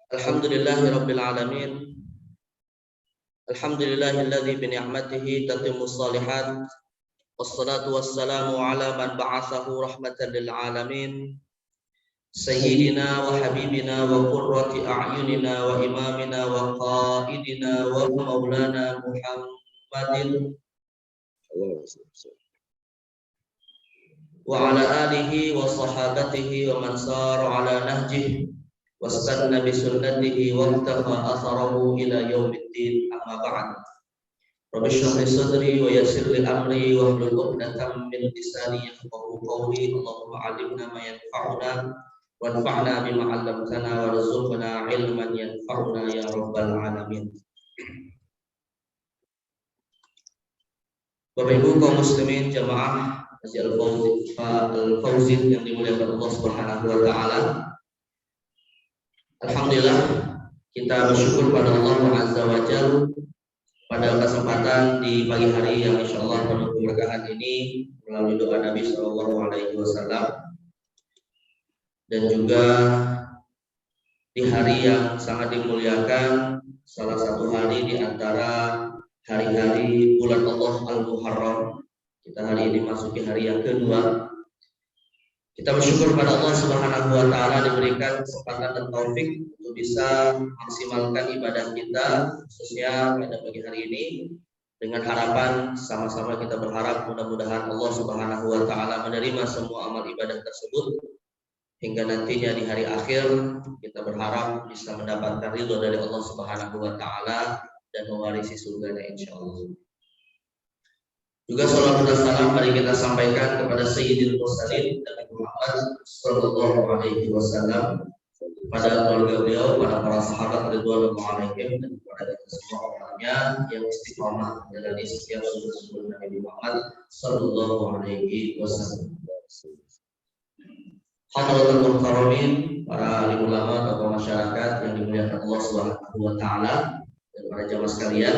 Alhamdulillahirabbil alamin. Alhamdulillahilladzi bi ni'matihi tatimmus shalihat. Wassalatu wassalamu ala man ba'atsahu rahmatan lil alamin. Sayyidina wa habibina wa qurrati a'yunina wa imamina wa qaidina wa maulana Muhammadin wa ala alihi wa sahabatihi wa man sara ala nahjihi wastanna bi sunnatihi wa ittaqa atharahu ila yaumiddin, amma ba'd. Rabbi shrah li sadri wa yassir li amri wa hlul 'uqdatam min lisani yafqahu qawli. Allahumma 'allimna ma yanfa'una wanfa'na bima 'allamtana warzuqna 'ilman yanfa'una ya rabbal alamin. Bapak Ibu kaum muslimin jamaah Masjid Al-Fauzin yang dimuliakan Allah Subhanahu wa taala. Alhamdulillah kita bersyukur pada Allah Azza wa Jalla pada kesempatan di pagi hari yang insyaallah penuh keberkahan ini melalui doa Nabi Shallallahu Alaihi Wasallam dan juga di hari yang sangat dimuliakan, salah satu hari di antara hari-hari bulan Allah Al-Muharram. Kita hari ini masuki hari yang kedua. Kita bersyukur pada Allah Subhanahu wa taala diberikan kesempatan dan taufik untuk bisa maksimalkan ibadah kita khususnya pada pagi hari ini, dengan harapan sama-sama kita berharap mudah-mudahan Allah Subhanahu wa taala menerima semua amal ibadah tersebut hingga nantinya di hari akhir kita berharap bisa mendapatkan ridho dari Allah Subhanahu wa taala dan mewarisi surganya insyaallah. Juga salawat dan salam mari kita sampaikan kepada Sayyidil Mursalin Nabi Muhammad sallallahu alaihi wasallam, pada keluarga beliau, pada para sahabat ridwanullah alaihim, dan kepada semua orangnya yang istiqomah menjalani setiap sunnah Nabi Muhammad sallallahu alaihi wasallam. Hadratul muhtaramin, para alim ulama, tokoh masyarakat yang dimuliakan Allah Subhanahu wa taala, dan para jamaah sekalian.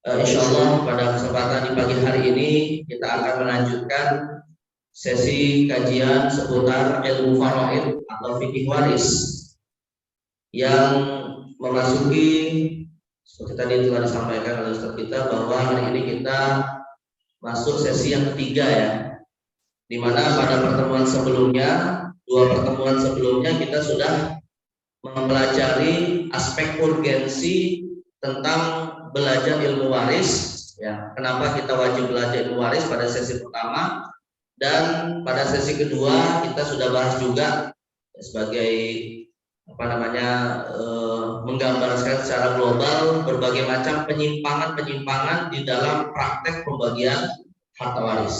Insyaallah pada kesempatan di pagi hari ini kita akan melanjutkan sesi kajian seputar ilmu faraid atau fikih waris yang memasuki, seperti tadi telah disampaikan oleh Ustaz kita, bahwa hari ini kita masuk sesi yang ketiga ya, di mana pada pertemuan sebelumnya, dua pertemuan sebelumnya kita sudah mempelajari aspek urgensi tentang belajar ilmu waris ya. Kenapa kita wajib belajar ilmu waris pada sesi pertama, dan pada sesi kedua kita sudah bahas juga ya, sebagai menggambarkan secara global berbagai macam penyimpangan di dalam praktek pembagian harta waris,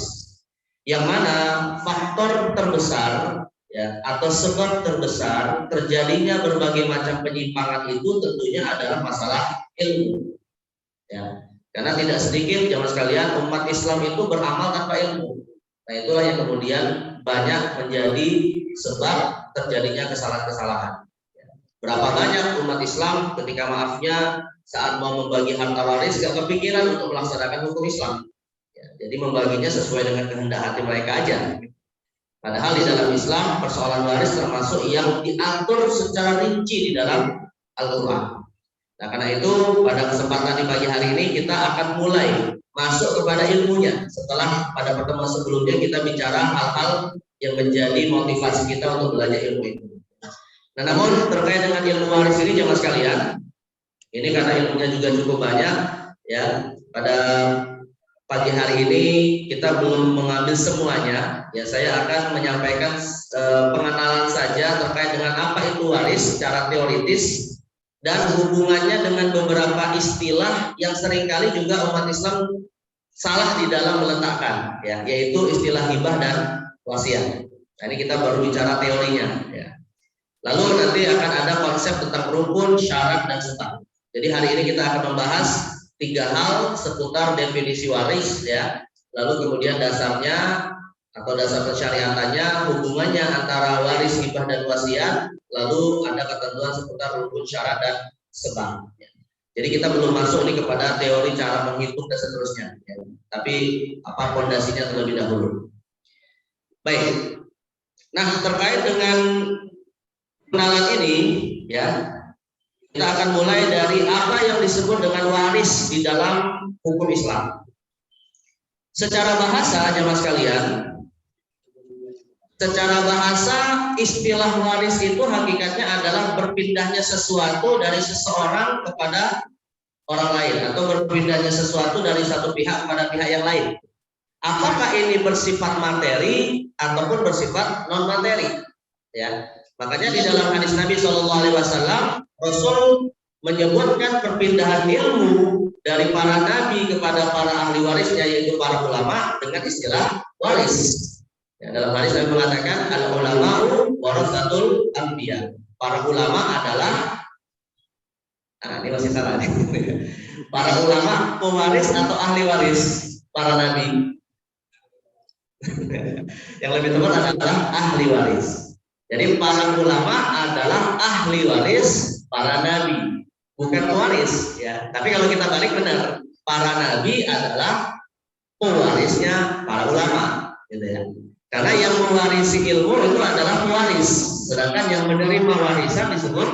yang mana faktor terbesar ya atau sebab terbesar terjadinya berbagai macam penyimpangan itu tentunya adalah masalah ilmu ya. Karena tidak sedikit jamaah sekalian umat Islam itu beramal tanpa ilmu. Nah itulah yang kemudian banyak menjadi sebab terjadinya kesalahan-kesalahan. Berapa banyak umat Islam ketika maafnya saat mau membagi harta waris gak kepikiran untuk melaksanakan hukum Islam ya, jadi membaginya sesuai dengan kehendak hati mereka aja. Padahal di dalam Islam persoalan waris termasuk yang diatur secara rinci di dalam Al-Quran. Nah karena itu pada kesempatan di pagi hari ini kita akan mulai masuk kepada ilmunya, setelah pada pertemuan sebelumnya kita bicara hal-hal yang menjadi motivasi kita untuk belajar ilmu itu. Nah namun terkait dengan ilmu waris ini jemaah sekalian, ini karena ilmunya juga cukup banyak ya, pada pagi hari ini kita belum mengambil semuanya ya, saya akan menyampaikan pengenalan saja terkait dengan apa itu waris secara teoritis dan hubungannya dengan beberapa istilah yang seringkali juga umat Islam salah di dalam meletakkan ya, yaitu istilah hibah dan wasiat. Nah ini kita baru bicara teorinya ya. Lalu nanti akan ada konsep tentang rukun, syarat, dan setang. Jadi hari ini kita akan membahas tiga hal seputar definisi waris ya, lalu kemudian dasarnya atau dasar persyariatannya, hubungannya antara waris, hibah, dan wasiat, lalu ada ketentuan seputar rukun, syarat, dan sebab ya. Jadi kita belum masuk nih kepada teori cara menghitung dan seterusnya ya. Tapi apa fondasinya terlebih dahulu. Baik. Nah terkait dengan Pengenalan ini ya, kita akan mulai dari apa yang disebut dengan waris di dalam hukum Islam. Secara bahasa, jemaah sekalian, secara bahasa istilah waris itu hakikatnya adalah berpindahnya sesuatu dari seseorang kepada orang lain atau berpindahnya sesuatu dari satu pihak kepada pihak yang lain. Apakah ini bersifat materi ataupun bersifat non materi? Ya, makanya di dalam hadis Nabi SAW, Rasul menyebutkan perpindahan ilmu dari para nabi kepada para ahli warisnya, yaitu para ulama, dengan istilah waris. Ya, dalam hadis Nabi mengatakan al ulama'u warasatul anbiya. Para ulama adalah, ini masih salah nih. Para ulama pewaris atau ahli waris para nabi. Yang lebih tepat adalah ahli waris. Jadi para ulama adalah ahli waris para nabi, bukan pewaris ya. Tapi kalau kita balik benar, para nabi adalah pewarisnya para ulama, gitu ya. Karena yang mewarisi ilmu itu adalah pewaris, sedangkan yang menerima warisan disebut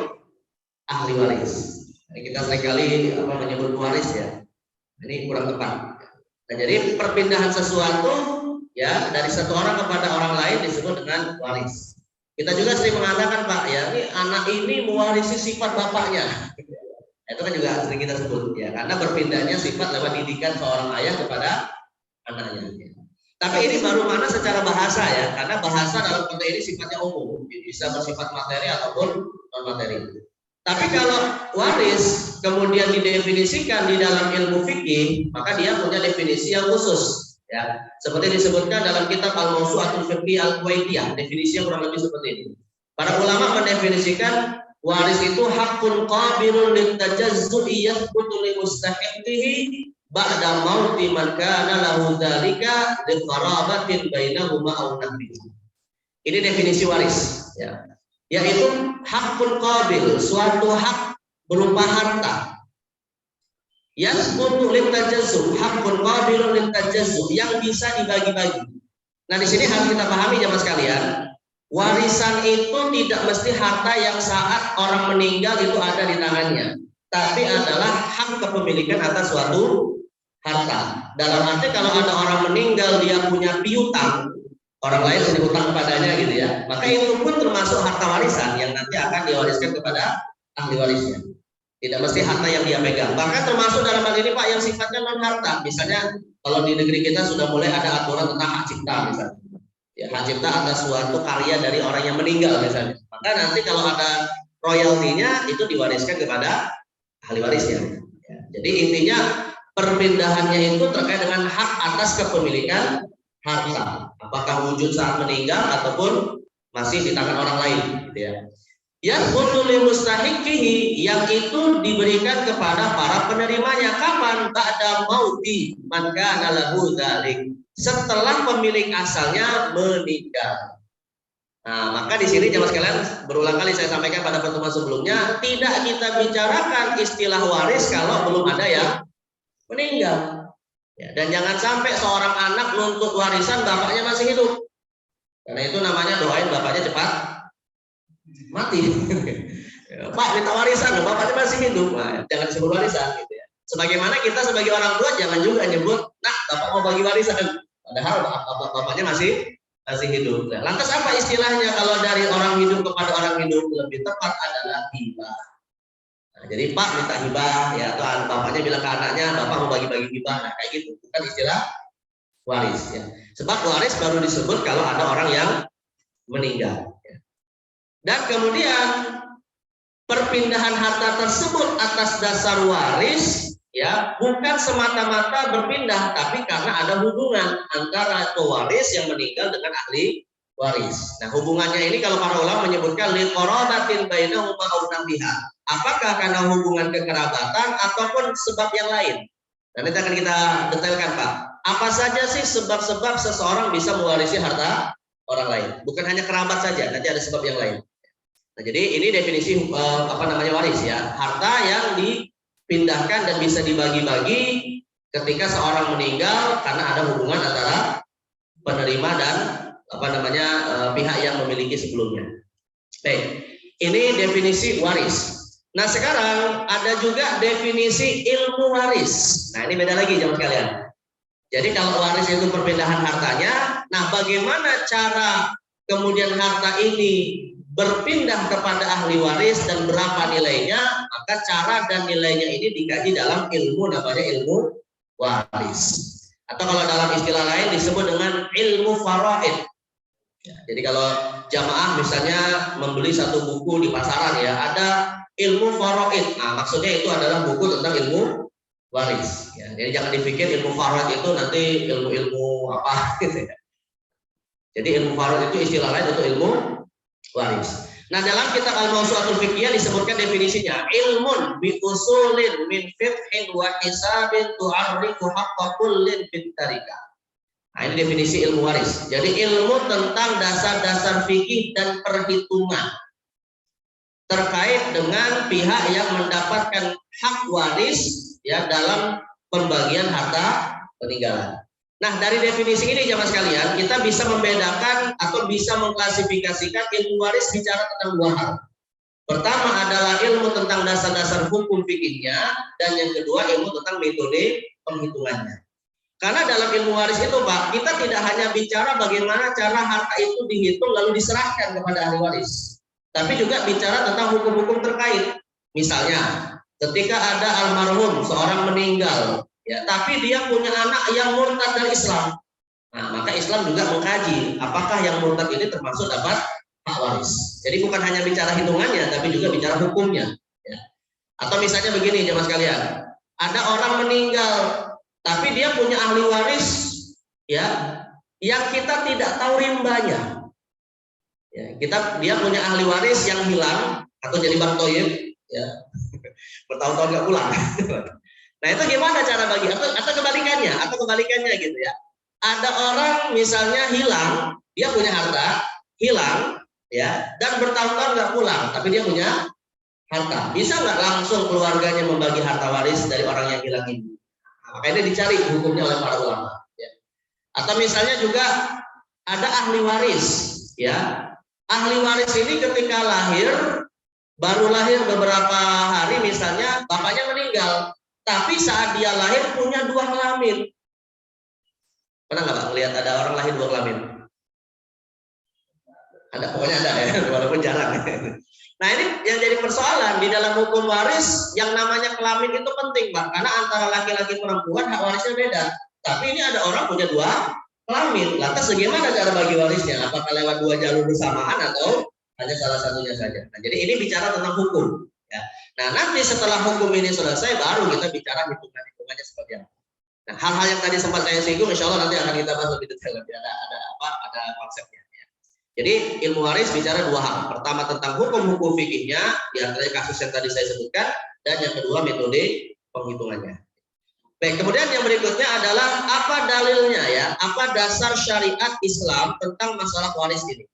ahli waris. Nah, kita seringkali menyebut pewaris ya. Ini kurang tepat. Nah, jadi perpindahan sesuatu ya dari satu orang kepada orang lain disebut dengan waris. Kita juga sering mengatakan, Pak, ya ini anak ini mewarisi sifat bapaknya. Itu kan juga sering kita sebut ya, karena berpindahnya sifat lewat didikan seorang ayah kepada anaknya. Tapi ini baru mana secara bahasa ya, karena bahasa dalam konteks ini sifatnya umum, bisa bersifat materi ataupun non materi. Tapi kalau waris kemudian didefinisikan di dalam ilmu fikih, maka dia punya definisi yang khusus. Ya, seperti disebutkan dalam kitab Al-Mawsu'atul Fiqhi Al-Kuwaitiyah, definisinya kurang lebih seperti ini. Para ulama mendefinisikan waris itu hakun qabilun litajazzu'i yathbutu li mustahiqihi ba'da mauti man kana lahu dzalika li qarabatin bainahuma aw nahwihi. Ini definisi waris ya. Yaitu hakun qabil, suatu hak berupa harta. Yathbutu litajazzu, hakun qabilun litajazzu, yang bisa dibagi-bagi. Nah, di sini harus kita pahami jemaah sekalian, warisan itu tidak mesti harta yang saat orang meninggal itu ada di tangannya, tapi adalah hak kepemilikan atas suatu harta. Dalam arti kalau ada orang meninggal dia punya piutang, orang lain punya hutang kepadanya gitu ya, maka itu pun termasuk harta warisan yang nanti akan diwariskan kepada ahli warisnya. Tidak mesti harta yang dia pegang. Bahkan termasuk dalam hal ini Pak yang sifatnya non harta. Misalnya kalau di negeri kita sudah mulai ada aturan tentang hak cipta misalnya. Ya, hak cipta atas suatu karya dari orang yang meninggal misalnya. Maka nanti kalau ada royaltinya itu diwariskan kepada ahli warisnya. Ya, jadi intinya perpindahannya itu terkait dengan hak atas kepemilikan harta. Apakah wujud saat meninggal ataupun masih di tangan orang lain, gitu ya. Yang butuh mustahiqihi, yang itu diberikan kepada para penerimanya kapan? Ba'da mauti man kana lahu dzalik, setelah pemilik asalnya meninggal. Nah, maka di sini jemaah sekalian, berulang kali saya sampaikan pada pertemuan sebelumnya, tidak kita bicarakan istilah waris kalau belum ada yang meninggal. Ya, dan jangan sampai seorang anak nuntut warisan bapaknya masih hidup. Karena itu namanya doain bapaknya cepat mati. Pak minta warisan, bapaknya masih hidup, nah, jangan disebut warisan gitu ya. Sebagaimana kita sebagai orang tua jangan juga nyebut, nah bapak mau bagi warisan, padahal bapaknya masih hidup. Nah, lantas apa istilahnya kalau dari orang hidup kepada orang hidup? Lebih tepat adalah hibah. Nah, jadi Pak minta hibah, ya atau bapaknya bilang ke anaknya, bapak mau bagi-bagi hibah, nah kayak gitu, bukan istilah waris ya. Sebab waris baru disebut kalau ada orang yang meninggal. Dan kemudian perpindahan harta tersebut atas dasar waris ya bukan semata-mata berpindah, tapi karena ada hubungan antara pewaris yang meninggal dengan ahli waris. Nah, hubungannya ini kalau para ulama menyebutkan liqarabatin bainahuma aw nahwiha. Apakah karena hubungan kekerabatan ataupun sebab yang lain? Dan nanti akan kita detailkan, Pak. Apa saja sih sebab-sebab seseorang bisa mewarisi harta orang lain? Bukan hanya kerabat saja, nanti ada sebab yang lain. Nah, jadi ini definisi waris ya, harta yang dipindahkan dan bisa dibagi-bagi ketika seorang meninggal karena ada hubungan antara penerima dan pihak yang memiliki sebelumnya. Baik, Ini definisi waris. Nah sekarang ada juga definisi ilmu waris. Nah ini beda lagi jamaah sekalian. Jadi kalau waris itu perpindahan hartanya, nah bagaimana cara kemudian harta ini berpindah kepada ahli waris dan berapa nilainya, maka cara dan nilainya ini dikaji dalam ilmu namanya ilmu waris. Atau kalau dalam istilah lain disebut dengan ilmu faraid. Ya, jadi kalau jamaah misalnya membeli satu buku di pasaran ya, ada ilmu faraid. Nah, maksudnya itu adalah buku tentang ilmu waris. Ya, jadi jangan dipikir ilmu faraid itu nanti ilmu-ilmu apa gitu ya. Jadi ilmu faraid itu istilah lain untuk ilmu waris. Nah, dalam kitab Al-Mawsu'atul Fiqhiyah disebutkan definisinya, ilmun bi usulin min fiqhin wa hisabin tu'arrifu haqqa kullin fit tarikah. Nah, ini definisi ilmu waris. Jadi ilmu tentang dasar-dasar fikih dan perhitungan terkait dengan pihak yang mendapatkan hak waris ya dalam pembagian harta peninggalan. Nah, dari definisi ini jamaah sekalian, kita bisa membedakan atau bisa mengklasifikasikan ilmu waris bicara tentang dua hal. Pertama adalah ilmu tentang dasar-dasar hukum fikihnya, dan yang kedua ilmu tentang metode penghitungannya. Karena dalam ilmu waris itu Pak, kita tidak hanya bicara bagaimana cara harta itu dihitung lalu diserahkan kepada ahli waris, tapi juga bicara tentang hukum-hukum terkait. Misalnya, ketika ada almarhum seorang meninggal, ya, tapi dia punya anak yang murtad dari Islam, nah maka Islam juga mengkaji apakah yang murtad ini termasuk dapat hak waris. Jadi bukan hanya bicara hitungannya, tapi juga bicara hukumnya. Ya. Atau misalnya begini jemaah sekalian, ada orang meninggal tapi dia punya ahli waris ya yang kita tidak tahu rimbanya. Ya, dia punya ahli waris yang hilang atau jadi bang toyib ya. Bertahun-tahun nggak pulang. Nah, itu gimana cara bagi atau kebalikannya gitu ya. Ada orang misalnya hilang, dia punya harta, hilang ya dan bertahun-tahun nggak pulang, tapi dia punya harta. Bisa nggak langsung keluarganya membagi harta waris dari orang yang hilang ini? Makanya dicari hukumnya oleh para ulama. Ya. Atau misalnya juga ada ahli waris, ya. Ahli waris ini ketika lahir, baru lahir beberapa hari misalnya, bapaknya meninggal. Tapi saat dia lahir punya dua kelamin. Pernah nggak Pak melihat ada orang lahir dua kelamin? Ada, pokoknya ada ya, walaupun jarang. Nah ini yang jadi persoalan di dalam hukum waris, yang namanya kelamin itu penting Pak, karena antara laki-laki perempuan hak warisnya beda. Tapi ini ada orang punya dua kelamin, lantas bagaimana cara bagi warisnya? Apakah lewat dua jalur bersamaan atau hanya salah satunya saja? Nah, jadi ini bicara tentang hukum. Ya. Nah nanti setelah hukum ini selesai, baru kita bicara hitungannya seperti apa. Nah hal-hal yang tadi sempat saya singgung, insya Allah nanti akan kita bahas lebih detail. Ada konsepnya. Jadi ilmu waris bicara dua hal. Pertama tentang hukum-hukum fikihnya, di antaranya kasus yang tadi saya sebutkan, dan yang kedua metode penghitungannya. Baik, kemudian yang berikutnya adalah apa dalilnya ya, apa dasar syariat Islam tentang masalah waris ini.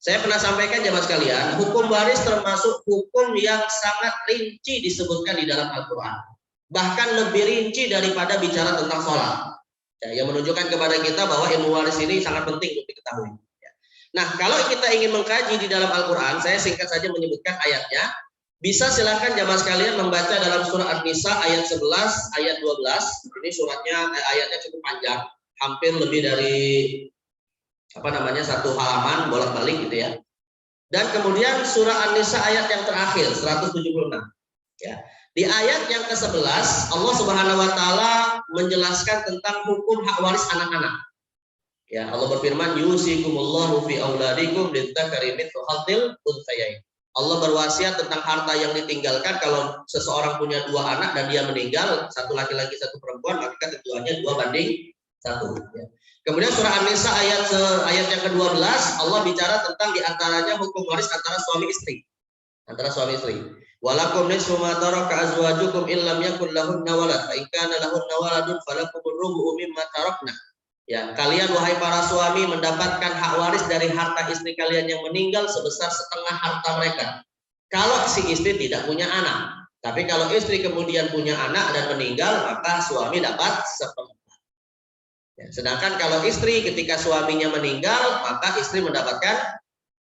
Saya pernah sampaikan jemaah sekalian, hukum waris termasuk hukum yang sangat rinci disebutkan di dalam Al-Quran. Bahkan lebih rinci daripada bicara tentang sholat. Ya, yang menunjukkan kepada kita bahwa ilmu waris ini sangat penting untuk diketahui. Nah, kalau kita ingin mengkaji di dalam Al-Quran, saya singkat saja menyebutkan ayatnya. Bisa silakan jamaah sekalian membaca dalam surah An-Nisa ayat 11, ayat 12. Ini ayatnya cukup panjang, hampir lebih dari satu halaman bolak-balik gitu ya. Dan kemudian surah An-Nisa ayat yang terakhir 176. Ya. Di ayat yang ke-11 Allah Subhanahu wa taala menjelaskan tentang hukum hak waris anak-anak. Ya, Allah berfirman, yusikumullahu fi auladikum lidzakari mithlu hadzil unthayain. Allah berwasiat tentang harta yang ditinggalkan. Kalau seseorang punya dua anak dan dia meninggal, satu laki-laki satu perempuan, maka ketentuannya 2:1. Ya. Kemudian surah An-Nisa ayat yang ke-12 Allah bicara tentang diantaranya hukum waris antara suami istri. Walakum nisfu ma taraka azwajukum illam yakul lahunna walad fa in kana lahunna waladun falakum ar-rubu mimma tarakna. Ya, kalian wahai para suami mendapatkan hak waris dari harta istri kalian yang meninggal sebesar setengah harta mereka. Kalau si istri tidak punya anak, tapi kalau istri kemudian punya anak dan meninggal, maka suami dapat seperempat. Ya, sedangkan kalau istri ketika suaminya meninggal, maka istri mendapatkan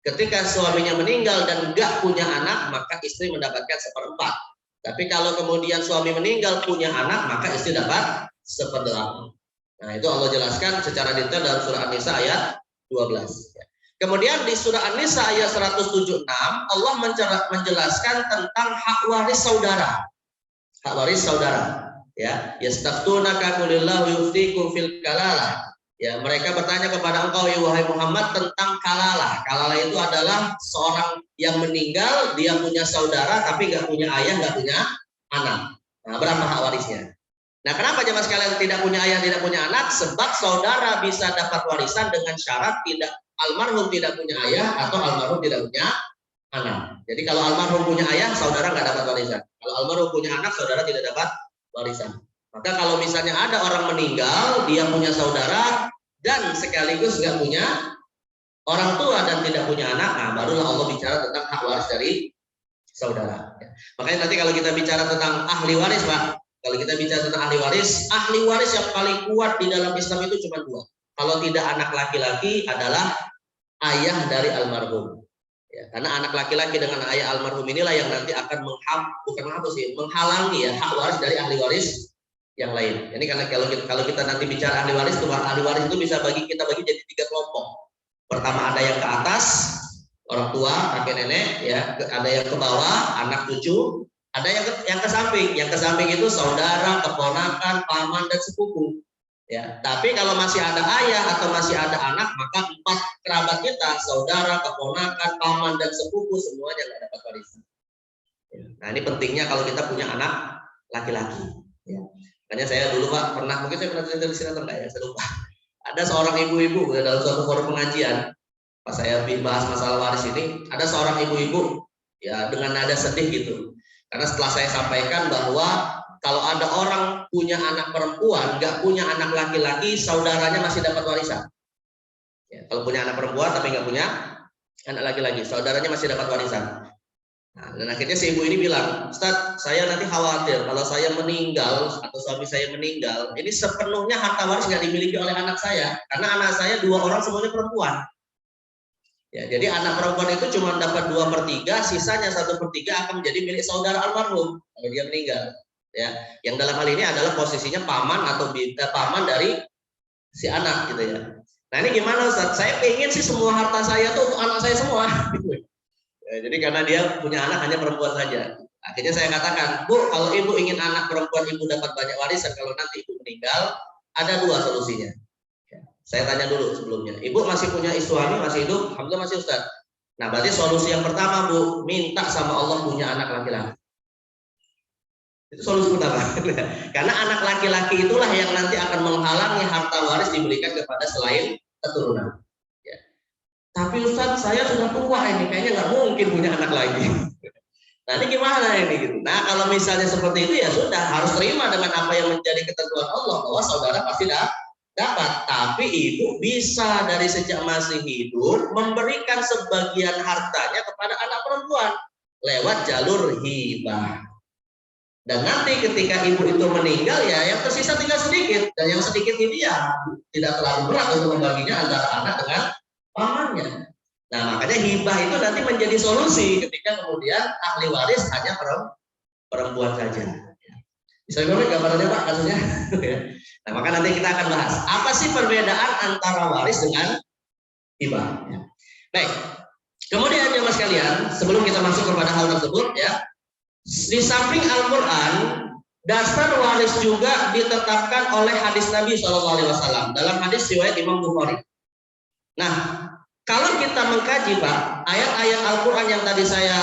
Ketika suaminya meninggal dan nggak punya anak, maka istri mendapatkan 1/4. Tapi kalau kemudian suami meninggal punya anak, maka istri dapat 1/8. Nah, itu Allah jelaskan secara detail dalam surah An-Nisa ayat 12. Kemudian di surah An-Nisa ayat 176, Allah menjelaskan tentang hak waris saudara. Hak waris saudara. Ya, yastaftunaka qulillahu yuftikum fil kalalah. Ya, mereka bertanya kepada engkau ya wahai Muhammad tentang kalalah. Kalalah itu adalah seorang yang meninggal, dia punya saudara tapi nggak punya ayah, nggak punya anak. Nah, berapa hak warisnya? Nah, kenapa jemaah sekalian tidak punya ayah, tidak punya anak? Sebab saudara bisa dapat warisan dengan syarat almarhum tidak punya ayah atau almarhum tidak punya anak. Jadi kalau almarhum punya ayah, saudara nggak dapat warisan. Kalau almarhum punya anak, saudara tidak dapat warisan. Maka kalau misalnya ada orang meninggal, dia punya saudara dan sekaligus nggak punya orang tua dan tidak punya anak, nah barulah Allah bicara tentang hak waris dari saudara. Makanya nanti kalau kita bicara tentang ahli waris, Pak, kalau kita bicara tentang ahli waris yang paling kuat di dalam Islam itu cuma 2. Kalau tidak anak laki-laki adalah ayah dari almarhum. Ya, karena anak laki-laki dengan ayah almarhum inilah yang nanti akan menghalangi ya hak waris dari ahli waris yang lain. Ini karena kalau kita nanti bicara ahli waris itu bisa kita bagi jadi 3 kelompok. Pertama ada yang ke atas, orang tua, kakek nenek, ya, ada yang ke bawah, anak cucu, ada yang ke samping. Yang ke samping itu saudara, keponakan, paman dan sepupu. Ya, tapi kalau masih ada ayah atau masih ada anak, maka 4 kerabat kita, saudara, keponakan, paman dan sepupu semuanya nggak dapat warisan. Ya, nah ini pentingnya kalau kita punya anak laki-laki. Ya. Makanya saya dulu Pak mungkin saya pernah cerita di sini atau enggak ya, saya lupa. Ada seorang ibu-ibu dalam suatu forum pengajian, pas saya bahas masalah waris ini, ada seorang ibu-ibu ya dengan nada sedih gitu. Karena setelah saya sampaikan bahwa kalau ada orang punya anak perempuan, nggak punya anak laki-laki, saudaranya masih dapat warisan. Ya, kalau punya anak perempuan tapi nggak punya anak laki-laki, saudaranya masih dapat warisan. Nah, dan akhirnya si ibu ini bilang, Ustaz, saya nanti khawatir kalau saya meninggal atau suami saya meninggal, ini sepenuhnya harta waris nggak dimiliki oleh anak saya, karena anak saya 2 orang semuanya perempuan. Ya, jadi anak perempuan itu cuma dapat 2/3, sisanya 1/3 akan menjadi milik saudara almarhum kalau dia meninggal. Ya, yang dalam hal ini adalah posisinya paman atau paman dari si anak gitu ya. Nah ini gimana Ustaz? Saya pengen sih semua harta saya tuh untuk anak saya semua. Ya, jadi karena dia punya anak hanya perempuan saja. Akhirnya saya katakan, Bu, kalau ibu ingin anak perempuan ibu dapat banyak warisan kalau nanti ibu meninggal, ada 2 solusinya. Ya, saya tanya dulu sebelumnya, ibu masih punya suami, masih hidup? Alhamdulillah masih Ustaz. Nah berarti solusi yang pertama Bu, minta sama Allah punya anak laki-laki. Itu solusi pertama. Karena anak laki-laki itulah yang nanti akan menghalangi harta waris diberikan kepada selain keturunan. Ya. Tapi Ustaz, saya sudah tua ini, kayaknya nggak mungkin punya anak lagi. Nah ini gimana ini gitu? Nah kalau misalnya seperti itu ya sudah harus terima dengan apa yang menjadi ketentuan Allah bahwa saudara pasti dapat. Tapi ibu bisa dari sejak masih hidup memberikan sebagian hartanya kepada anak perempuan lewat jalur hibah. Dan nanti ketika ibu itu meninggal ya yang tersisa tinggal sedikit, dan yang sedikit ini ya tidak terlalu berat untuk membaginya antara anak dengan pamannya. Nah makanya hibah itu nanti menjadi solusi ketika kemudian ahli waris hanya perempuan saja. Bisa dibalik gambarannya Pak kasusnya? Nah maka nanti kita akan bahas apa sih perbedaan antara waris dengan hibah. Baik, kemudian jemaah sekalian sebelum kita masuk kepada hal tersebut ya. Di samping Al-Quran, dasar waris juga ditetapkan oleh hadis Nabi SAW dalam hadis riwayat Imam Bukhari. Nah, kalau kita mengkaji Pak, ayat-ayat Al-Quran yang tadi saya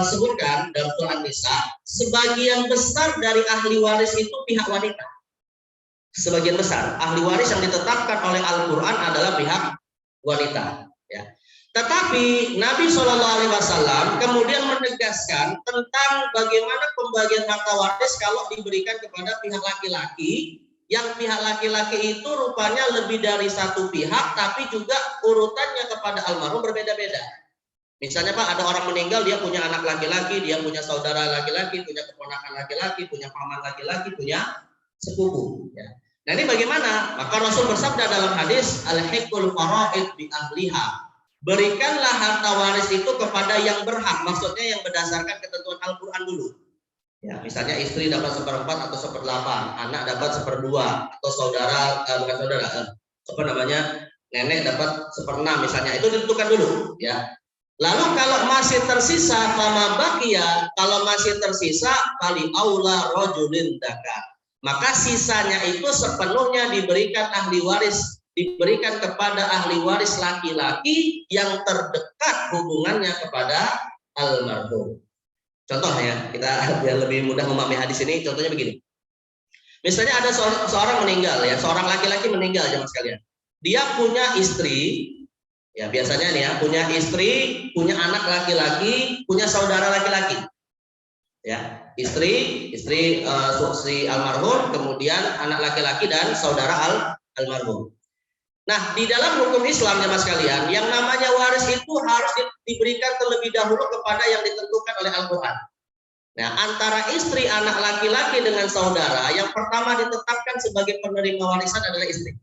sebutkan dalam surah An-Nisa, sebagian besar dari ahli waris itu pihak wanita. Sebagian besar ahli waris yang ditetapkan oleh Al-Quran adalah pihak wanita. Ya. Tetapi Nabi SAW kemudian menegaskan tentang bagaimana pembagian harta waris kalau diberikan kepada pihak laki-laki, yang pihak laki-laki itu rupanya lebih dari 1 pihak, tapi juga urutannya kepada almarhum berbeda-beda. Misalnya Pak, ada orang meninggal, dia punya anak laki-laki, dia punya saudara laki-laki, punya keponakan laki-laki, punya paman laki-laki, punya sepupu. Ya. Nah ini bagaimana? Maka Rasul bersabda dalam hadis, al-hiqul faraid bi ahliha. berikanlah harta waris itu kepada yang berhak, maksudnya yang berdasarkan ketentuan Al-Quran dulu. Ya, misalnya istri dapat 1/4 atau 1/8, anak dapat 1/2, atau saudara, bukan saudara, apa namanya, nenek dapat 1/6 misalnya, itu ditentukan dulu, ya. Lalu kalau masih tersisa, fama baqiya, kalau masih tersisa, kali aula rajulin dzakar, maka sisanya itu sepenuhnya diberikan ahli waris, diberikan kepada ahli waris laki-laki yang terdekat hubungannya kepada almarhum. Contoh ya, kita biar lebih mudah memahami hadis ini, contohnya begini. Misalnya ada seorang meninggal ya, seorang laki-laki meninggal jemaah sekalian. Dia punya istri, ya biasanya nih ya, punya istri, punya anak laki-laki, punya saudara laki-laki. Ya, istri si almarhum, kemudian anak laki-laki dan saudara almarhum. Nah, di dalam hukum Islam jemaah sekalian, yang namanya waris itu harus diberikan terlebih dahulu kepada yang ditentukan oleh Al-Quran. Nah, antara istri, anak laki-laki dengan saudara, yang pertama ditetapkan sebagai penerima warisan adalah istri.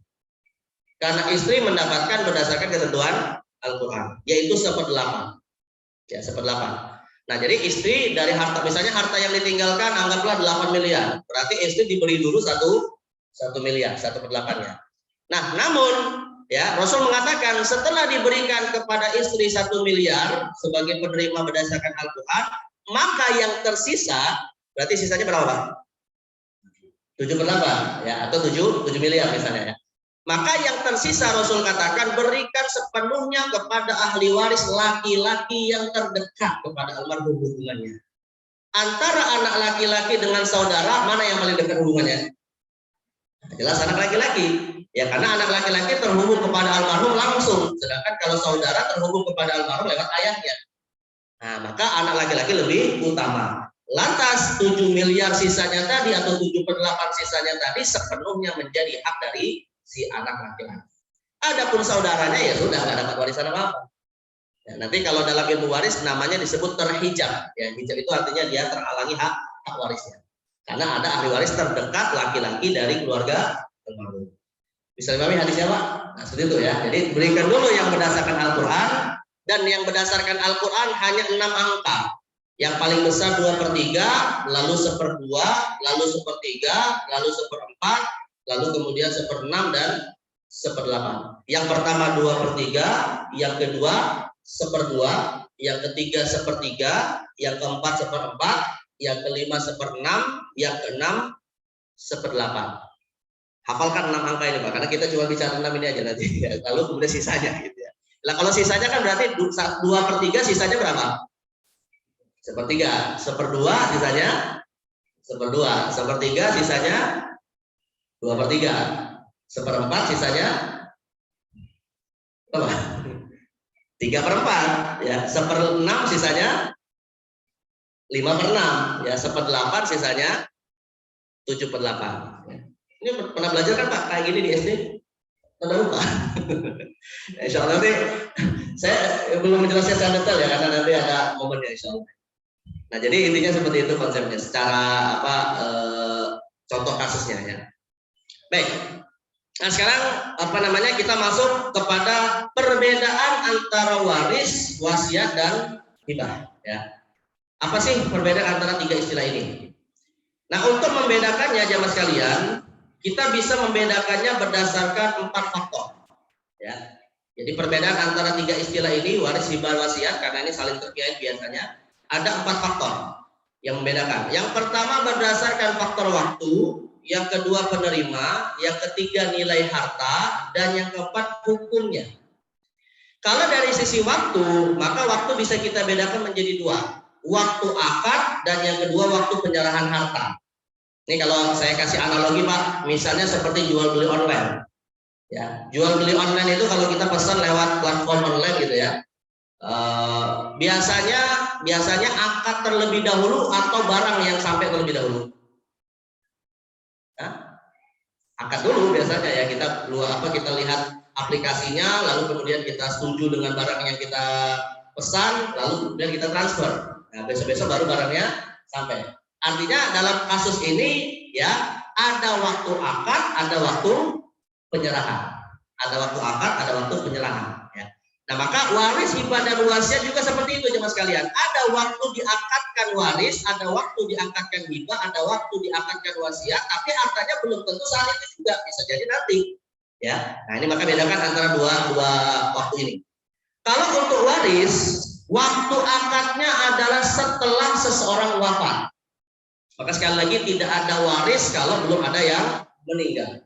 Karena istri mendapatkan berdasarkan ketentuan Al-Quran, yaitu 1/8. Ya, 1/8. Nah, jadi istri dari harta, misalnya harta yang ditinggalkan anggaplah 8 miliar. Berarti istri diberi dulu 1 miliar, 1/8-nya. Nah, namun ya Rasul mengatakan setelah diberikan kepada istri 1 miliar sebagai penerima berdasarkan Al-Quran, maka yang tersisa, berarti sisanya berapa? 7/8 ya, atau 7 miliar misalnya ya. Maka yang tersisa Rasul katakan berikan sepenuhnya kepada ahli waris laki-laki yang terdekat kepada almarhum hubungannya. Antara anak laki-laki dengan saudara, mana yang paling dekat hubungannya? Jelas anak laki-laki. Ya, karena anak laki-laki terhubung kepada almarhum langsung, sedangkan kalau saudara terhubung kepada almarhum lewat ayahnya. Nah, maka anak laki-laki lebih utama. Lantas 7 miliar sisanya tadi atau 7/8 sisanya tadi sepenuhnya menjadi hak dari si anak laki-laki. Adapun saudaranya ya sudah nggak dapat warisan apa-apa. Ya, nanti kalau dalam ilmu waris namanya disebut terhijab. Ya, hijab itu artinya dia terhalangi hak warisnya. Karena ada ahli waris terdekat laki-laki dari keluarga almarhum. Bisa dipahami hadisnya Pak? Nah, seperti itu ya. Jadi berikan dulu yang berdasarkan Al-Quran, dan yang berdasarkan Al-Quran hanya 6 angka. Yang paling besar 2/3, lalu 1/2, lalu 1/3, lalu 1/4, lalu kemudian 1/6 dan 1/8. Yang pertama 2/3, yang kedua 1/2, yang ketiga 1/3, yang keempat 1/4, yang kelima 1/6, yang keenam 1/8. Hafalkan 6 angka ini Pak, karena kita cuma bicara 6 ini aja nanti. Lalu kemudian sisanya gitu ya. Nah, kalau sisanya kan berarti 2/3 sisanya berapa? 1/3, 1/2 sisanya 1/2, 1/3 sisanya 2/3, 1/4 sisanya apa? 3/4 ya, 1/6 sisanya 5/6 ya, 1/8 sisanya 7/8 ya. Ini pernah belajar kan Pak kayak gini di SD? Pada lupa. Insya Allah nanti saya belum menjelaskan secara detail ya, karena nanti ada momennya insya Allah. Nah, jadi intinya seperti itu konsepnya secara contoh kasusnya ya. Baik. Nah, sekarang kita masuk kepada perbedaan antara waris, wasiat dan hibah ya. Apa sih perbedaan antara 3 istilah ini? Nah, untuk membedakannya jamaah sekalian, kita bisa membedakannya berdasarkan 4 faktor. Ya. Jadi perbedaan antara 3 istilah ini, waris, hibah, wasiat, karena ini saling terkait biasanya, ada 4 faktor yang membedakan. Yang pertama berdasarkan faktor waktu, yang kedua penerima, yang ketiga nilai harta, dan yang keempat hukumnya. Kalau dari sisi waktu, maka waktu bisa kita bedakan menjadi 2. Waktu akad dan yang kedua waktu penyerahan harta. Ini kalau saya kasih analogi Pak, misalnya seperti jual beli online. Ya, jual beli online itu kalau kita pesan lewat platform online gitu ya. Biasanya akad terlebih dahulu atau barang yang sampai terlebih dahulu. Nah, akad dulu biasanya ya, kita lihat aplikasinya, lalu kemudian kita setuju dengan barang yang kita pesan, lalu kemudian kita transfer. Nah, besok-besok baru barangnya sampai. Artinya dalam kasus ini ya ada waktu akad, ada waktu penyerahan. Ada waktu akad, ada waktu penyerahan. Ya. Nah, maka waris, hibah, dan wasiat juga seperti itu jemaah sekalian. Ada waktu diakadkan waris, ada waktu diakadkan hibah, ada waktu diakadkan wasiat, tapi hartanya belum tentu saat itu juga, bisa jadi nanti. Ya, nah ini maka bedakan antara dua waktu ini. Kalau untuk waris, waktu akadnya adalah setelah seseorang wafat. Maka sekali lagi tidak ada waris kalau belum ada yang meninggal.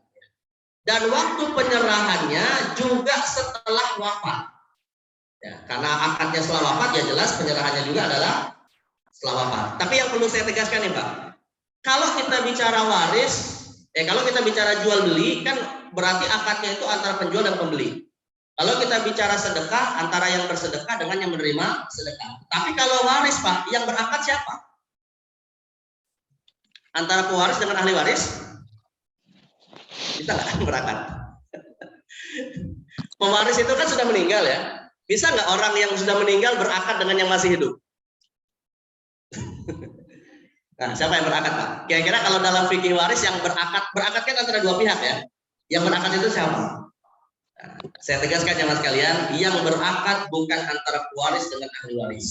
Dan waktu penyerahannya juga setelah wafat. Ya, karena akadnya setelah wafat ya jelas penyerahannya juga adalah setelah wafat. Tapi yang perlu saya tegaskan nih Pak, kalau kita bicara waris, kalau kita bicara jual beli kan berarti akadnya itu antara penjual dan pembeli. Kalau kita bicara sedekah antara yang bersedekah dengan yang menerima sedekah. Tapi kalau waris Pak, yang berakad siapa? Antara pewaris dengan ahli waris? Bisa nggak berakad? Pewaris itu kan sudah meninggal ya. Bisa nggak orang yang sudah meninggal berakad dengan yang masih hidup? Nah, siapa yang berakad Pak? Kira-kira kalau dalam fikih waris yang berakad kan antara dua pihak ya. Yang berakad itu siapa? Nah, saya tegaskan jemaah sekalian, yang berakad bukan antara pewaris dengan ahli waris.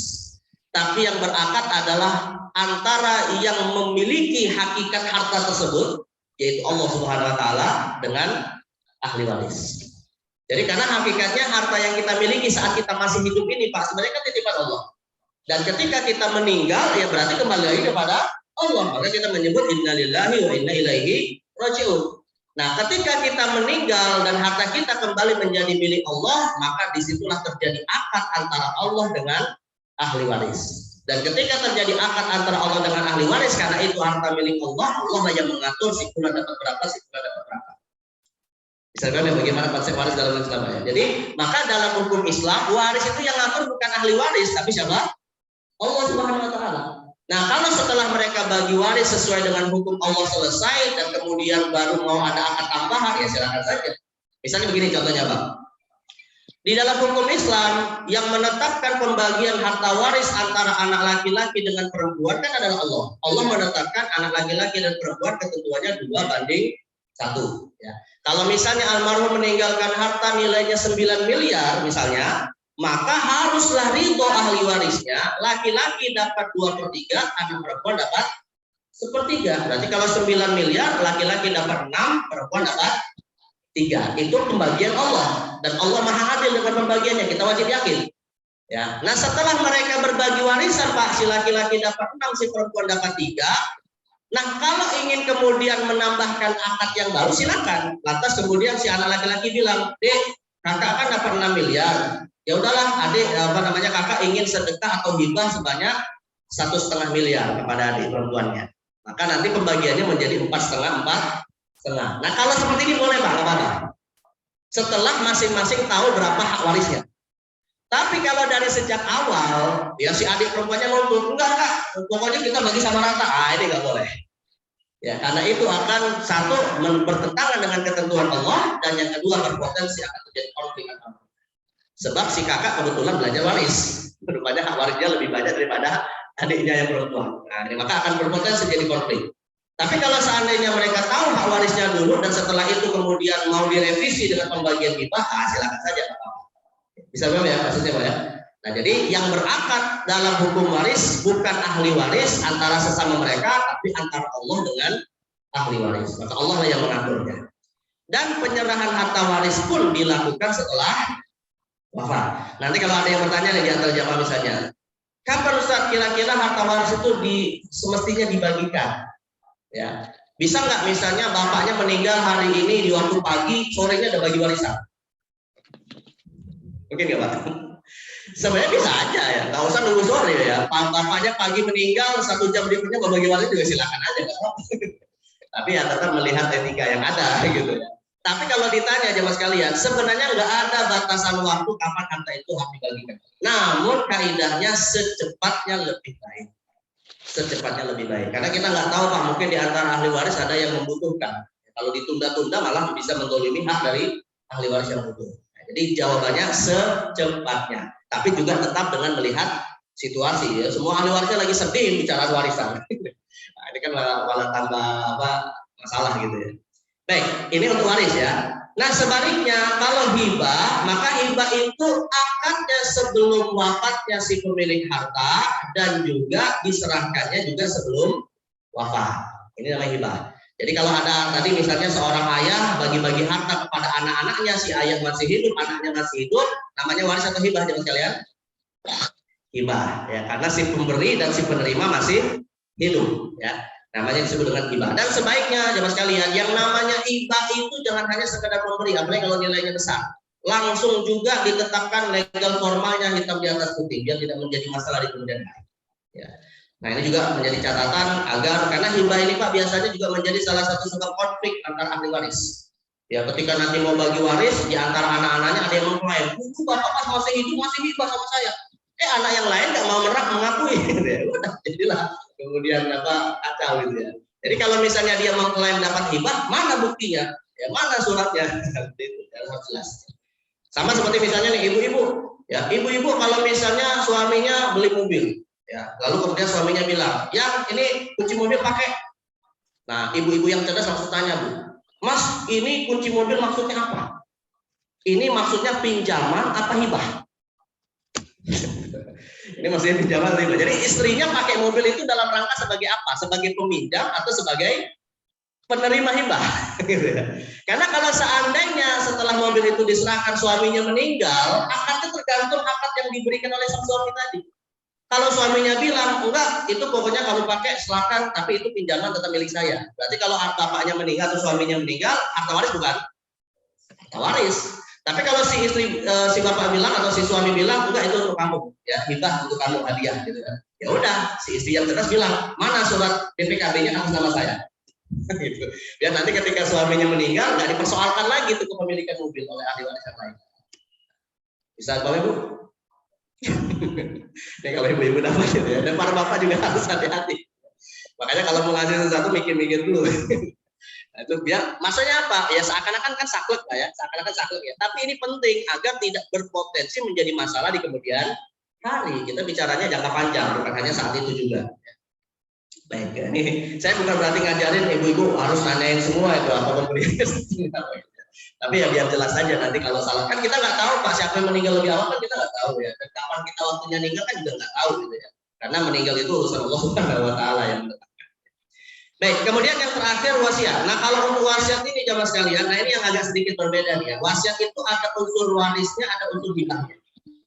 Tapi yang berakad adalah antara yang memiliki hakikat harta tersebut, yaitu Allah Subhanahu wa taala dengan ahli waris. Jadi karena hakikatnya harta yang kita miliki saat kita masih hidup ini Pak, sebenarnya kan titipan Allah. Dan ketika kita meninggal ya berarti kembali lagi kepada Allah. Maka kita menyebut innalillahi wa inna ilaihi raji'un. Nah, ketika kita meninggal dan harta kita kembali menjadi milik Allah, maka disitulah terjadi akad antara Allah dengan ahli waris. Dan ketika terjadi akad antara Allah dengan ahli waris, karena itu harta milik Allah, Allah yang mengatur si fulan dapat berapa, si fulan dapat berapa. Misalkan ya bagaimana konsep waris dalam Islam ya. Jadi maka dalam hukum Islam waris itu yang ngatur bukan ahli waris tapi siapa? Allah Subhanahu wa taala. Nah, kalau setelah mereka bagi waris sesuai dengan hukum Allah selesai dan kemudian baru mau ada akad tambahan ya silakan saja. Misalnya begini contohnya Pak. Di dalam hukum Islam yang menetapkan pembagian harta waris antara anak laki-laki dengan perempuan kan adalah Allah. Allah menetapkan anak laki-laki dan perempuan ketentuannya 2:1 ya. Kalau misalnya almarhum meninggalkan harta nilainya 9 miliar misalnya, maka haruslah ridho ahli warisnya, laki-laki dapat 2/3, anak perempuan dapat 1/3. Berarti kalau 9 miliar, laki-laki dapat 6, perempuan dapat 3. Itu pembagian Allah. Dan Allah maha adil dengan pembagiannya, kita wajib yakin. Ya. Nah setelah mereka berbagi warisan Pak, si laki-laki dapat 6, si perempuan dapat 3. Nah, kalau ingin kemudian menambahkan akad yang baru silakan. Lantas kemudian si anak laki-laki bilang, "Dek, kakak kan dapat 6 miliar. Ya udahlah, adik kakak ingin sedekah atau hibah sebanyak 1,5 miliar kepada adik perempuannya." Maka nanti pembagiannya menjadi 4,5. Nah, kalau seperti ini boleh Pak, apa-apa. Setelah masing-masing tahu berapa hak warisnya. Tapi kalau dari sejak awal, ya si adik perempuannya nuntut, enggak, pokoknya kita bagi sama rata. Ini nggak boleh. Ya, karena itu akan satu bertentangan dengan ketentuan Allah dan yang kedua berpotensi akan terjadi konflik antara. Sebab si kakak kebetulan belajar waris, rupanya hak warisnya lebih banyak daripada adiknya yang perempuan. Nah, ini maka akan berpotensi jadi konflik. Tapi kalau seandainya mereka tahu hak warisnya dulu dan setelah itu kemudian mau direvisi dengan pembagian hibah, silakan saja. Bisa paham ya maksudnya Pak ya? Nah jadi yang berakad dalam hukum waris bukan ahli waris antara sesama mereka, tapi antara Allah dengan ahli waris. Maka Allah lah yang mengaturnya. Dan penyerahan harta waris pun dilakukan setelah wafat. Nanti kalau ada yang bertanya nih di antara jamaah misalnya, kapan Ustaz kira-kira harta waris itu semestinya dibagikan? Ya, bisa nggak misalnya bapaknya meninggal hari ini di waktu pagi, sorenya ada bagi warisan? Mungkin nggak Pak? Sebenarnya bisa aja ya, nggak usah nunggu sore ya. Bapaknya pagi meninggal, 1 jam berikutnya mau bagi waris juga silakan aja. Tapi ya tetap melihat etika yang ada gitu ya. Tapi kalau ditanya jemaah sekalian, sebenarnya nggak ada batasan waktu kapan harta itu harus dibagikan. Namun kaidahnya secepatnya lebih baik. Secepatnya lebih baik. Karena kita nggak tahu Pak, mungkin di antara ahli waris ada yang membutuhkan. Kalau ditunda-tunda malah bisa mendolimi hak dari ahli waris yang butuh. Jadi jawabannya secepatnya, tapi juga tetap dengan melihat situasi. Ya. Semua ahli warisnya lagi sedih bicara warisan. Nah, ini kan malah tambah masalah gitu ya. Baik, ini untuk waris ya. Nah sebaliknya kalau hibah, maka hibah itu akadnya sebelum wafatnya si pemilik harta dan juga diserahkannya juga sebelum wafat. Ini namanya hibah. Jadi kalau ada tadi misalnya seorang ayah bagi-bagi harta kepada anak-anaknya, si ayah masih hidup, anaknya masih hidup, namanya waris atau hibah jemaah sekalian? Hibah, ya, karena si pemberi dan si penerima masih hidup, ya. Namanya disebut dengan hibah. Dan sebaiknya jemaah sekalian, yang namanya hibah itu jangan hanya sekedar memberi, apalagi kalau nilainya besar. Langsung juga ditetapkan legal formalnya hitam di atas putih, biar tidak menjadi masalah di kemudian hari. Ya. Nah ini juga menjadi catatan agar karena hibah ini Pak biasanya juga menjadi salah satu sebab konflik antara ahli waris. Ya ketika nanti mau bagi waris di antara anak-anaknya ada yang mengklaim, "Buku bapak pas masih hidup masih hibah sama saya." Anak yang lain nggak mau mengakui, gitu ya. Udah jadilah kemudian kacau gitu ya. Jadi kalau misalnya dia mengklaim dapat hibah, mana buktinya? Ya mana suratnya? Itu harus jelas. Sama seperti misalnya nih ibu-ibu, ya ibu-ibu kalau misalnya suaminya beli mobil. Ya, lalu kemudian suaminya bilang, "Yang ini kunci mobil pakai." Nah, ibu-ibu yang cerdas langsung tanya, "Bu, Mas, ini kunci mobil maksudnya apa? Ini maksudnya pinjaman apa hibah?" Ini maksudnya pinjaman atau hibah. Jadi istrinya pakai mobil itu dalam rangka sebagai apa? Sebagai peminjam atau sebagai penerima hibah? Gitu ya. Karena kalau seandainya setelah mobil itu diserahkan suaminya meninggal, akadnya tergantung akad yang diberikan oleh sang suami tadi. Kalau suaminya bilang, "Enggak, itu pokoknya kamu pakai, silakan, tapi itu pinjaman tetap milik saya." Berarti kalau bapaknya meninggal atau suaminya meninggal, harta waris bukan? Harta waris. Tapi kalau si istri, si bapak bilang atau si suami bilang, "Enggak, itu untuk kamu, ya hibah untuk kamu, hadiah," gitu kan. Ya udah, si istri yang cerdas bilang, "Mana surat BPKB-nya atas nama saya?" Gitu. Biar nanti ketika suaminya meninggal, nggak dipersoalkan lagi itu kepemilikan mobil oleh ahli waris yang lain. Bisa Bapak Ibu? Ini kalau ibu-ibu dapat gitu ya. Dan para bapak juga harus hati-hati. Makanya kalau mau ngasih sesuatu mikir-mikir dulu. Nah, itu biar maksudnya apa? Ya seakan-akan kan saklek Pak ya, seakan-akan saklek ya. Tapi ini penting agar tidak berpotensi menjadi masalah di kemudian hari. Kita bicaranya jangka panjang, bukan hanya saat itu juga. Baik, ya. Ini saya bukan berarti ngajarin ibu-ibu harus nanyain semua itu apa pemberian. Tapi ya biar jelas saja nanti kalau salah kan kita nggak tahu Pak siapa yang meninggal lebih awal kan kita nggak tahu ya. Dan kapan kita waktunya meninggal kan juga nggak tahu gitu ya. Karena meninggal itu urusan Allah Subhanahu Wa Taala yang menetapkan. Baik, kemudian yang terakhir wasiat. Nah kalau untuk wasiat ini jamaah sekalian, nah ini yang agak sedikit berbeda nih ya. Wasiat itu ada unsur warisnya, ada unsur hibahnya.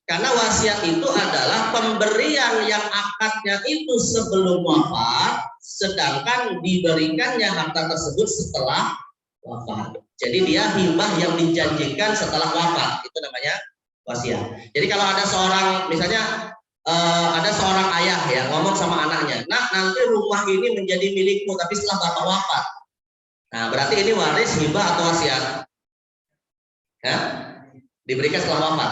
Karena wasiat itu adalah pemberian yang akadnya itu sebelum wafat, sedangkan diberikannya harta tersebut setelah wafat. Jadi dia hibah yang dijanjikan setelah wafat, itu namanya wasiat. Jadi kalau ada seorang, misalnya ada seorang ayah ya ngomong sama anaknya, "Nak, nanti rumah ini menjadi milikmu, tapi setelah bapak wafat." Nah, berarti ini waris, hibah atau wasiat? Ya, diberikan setelah wafat,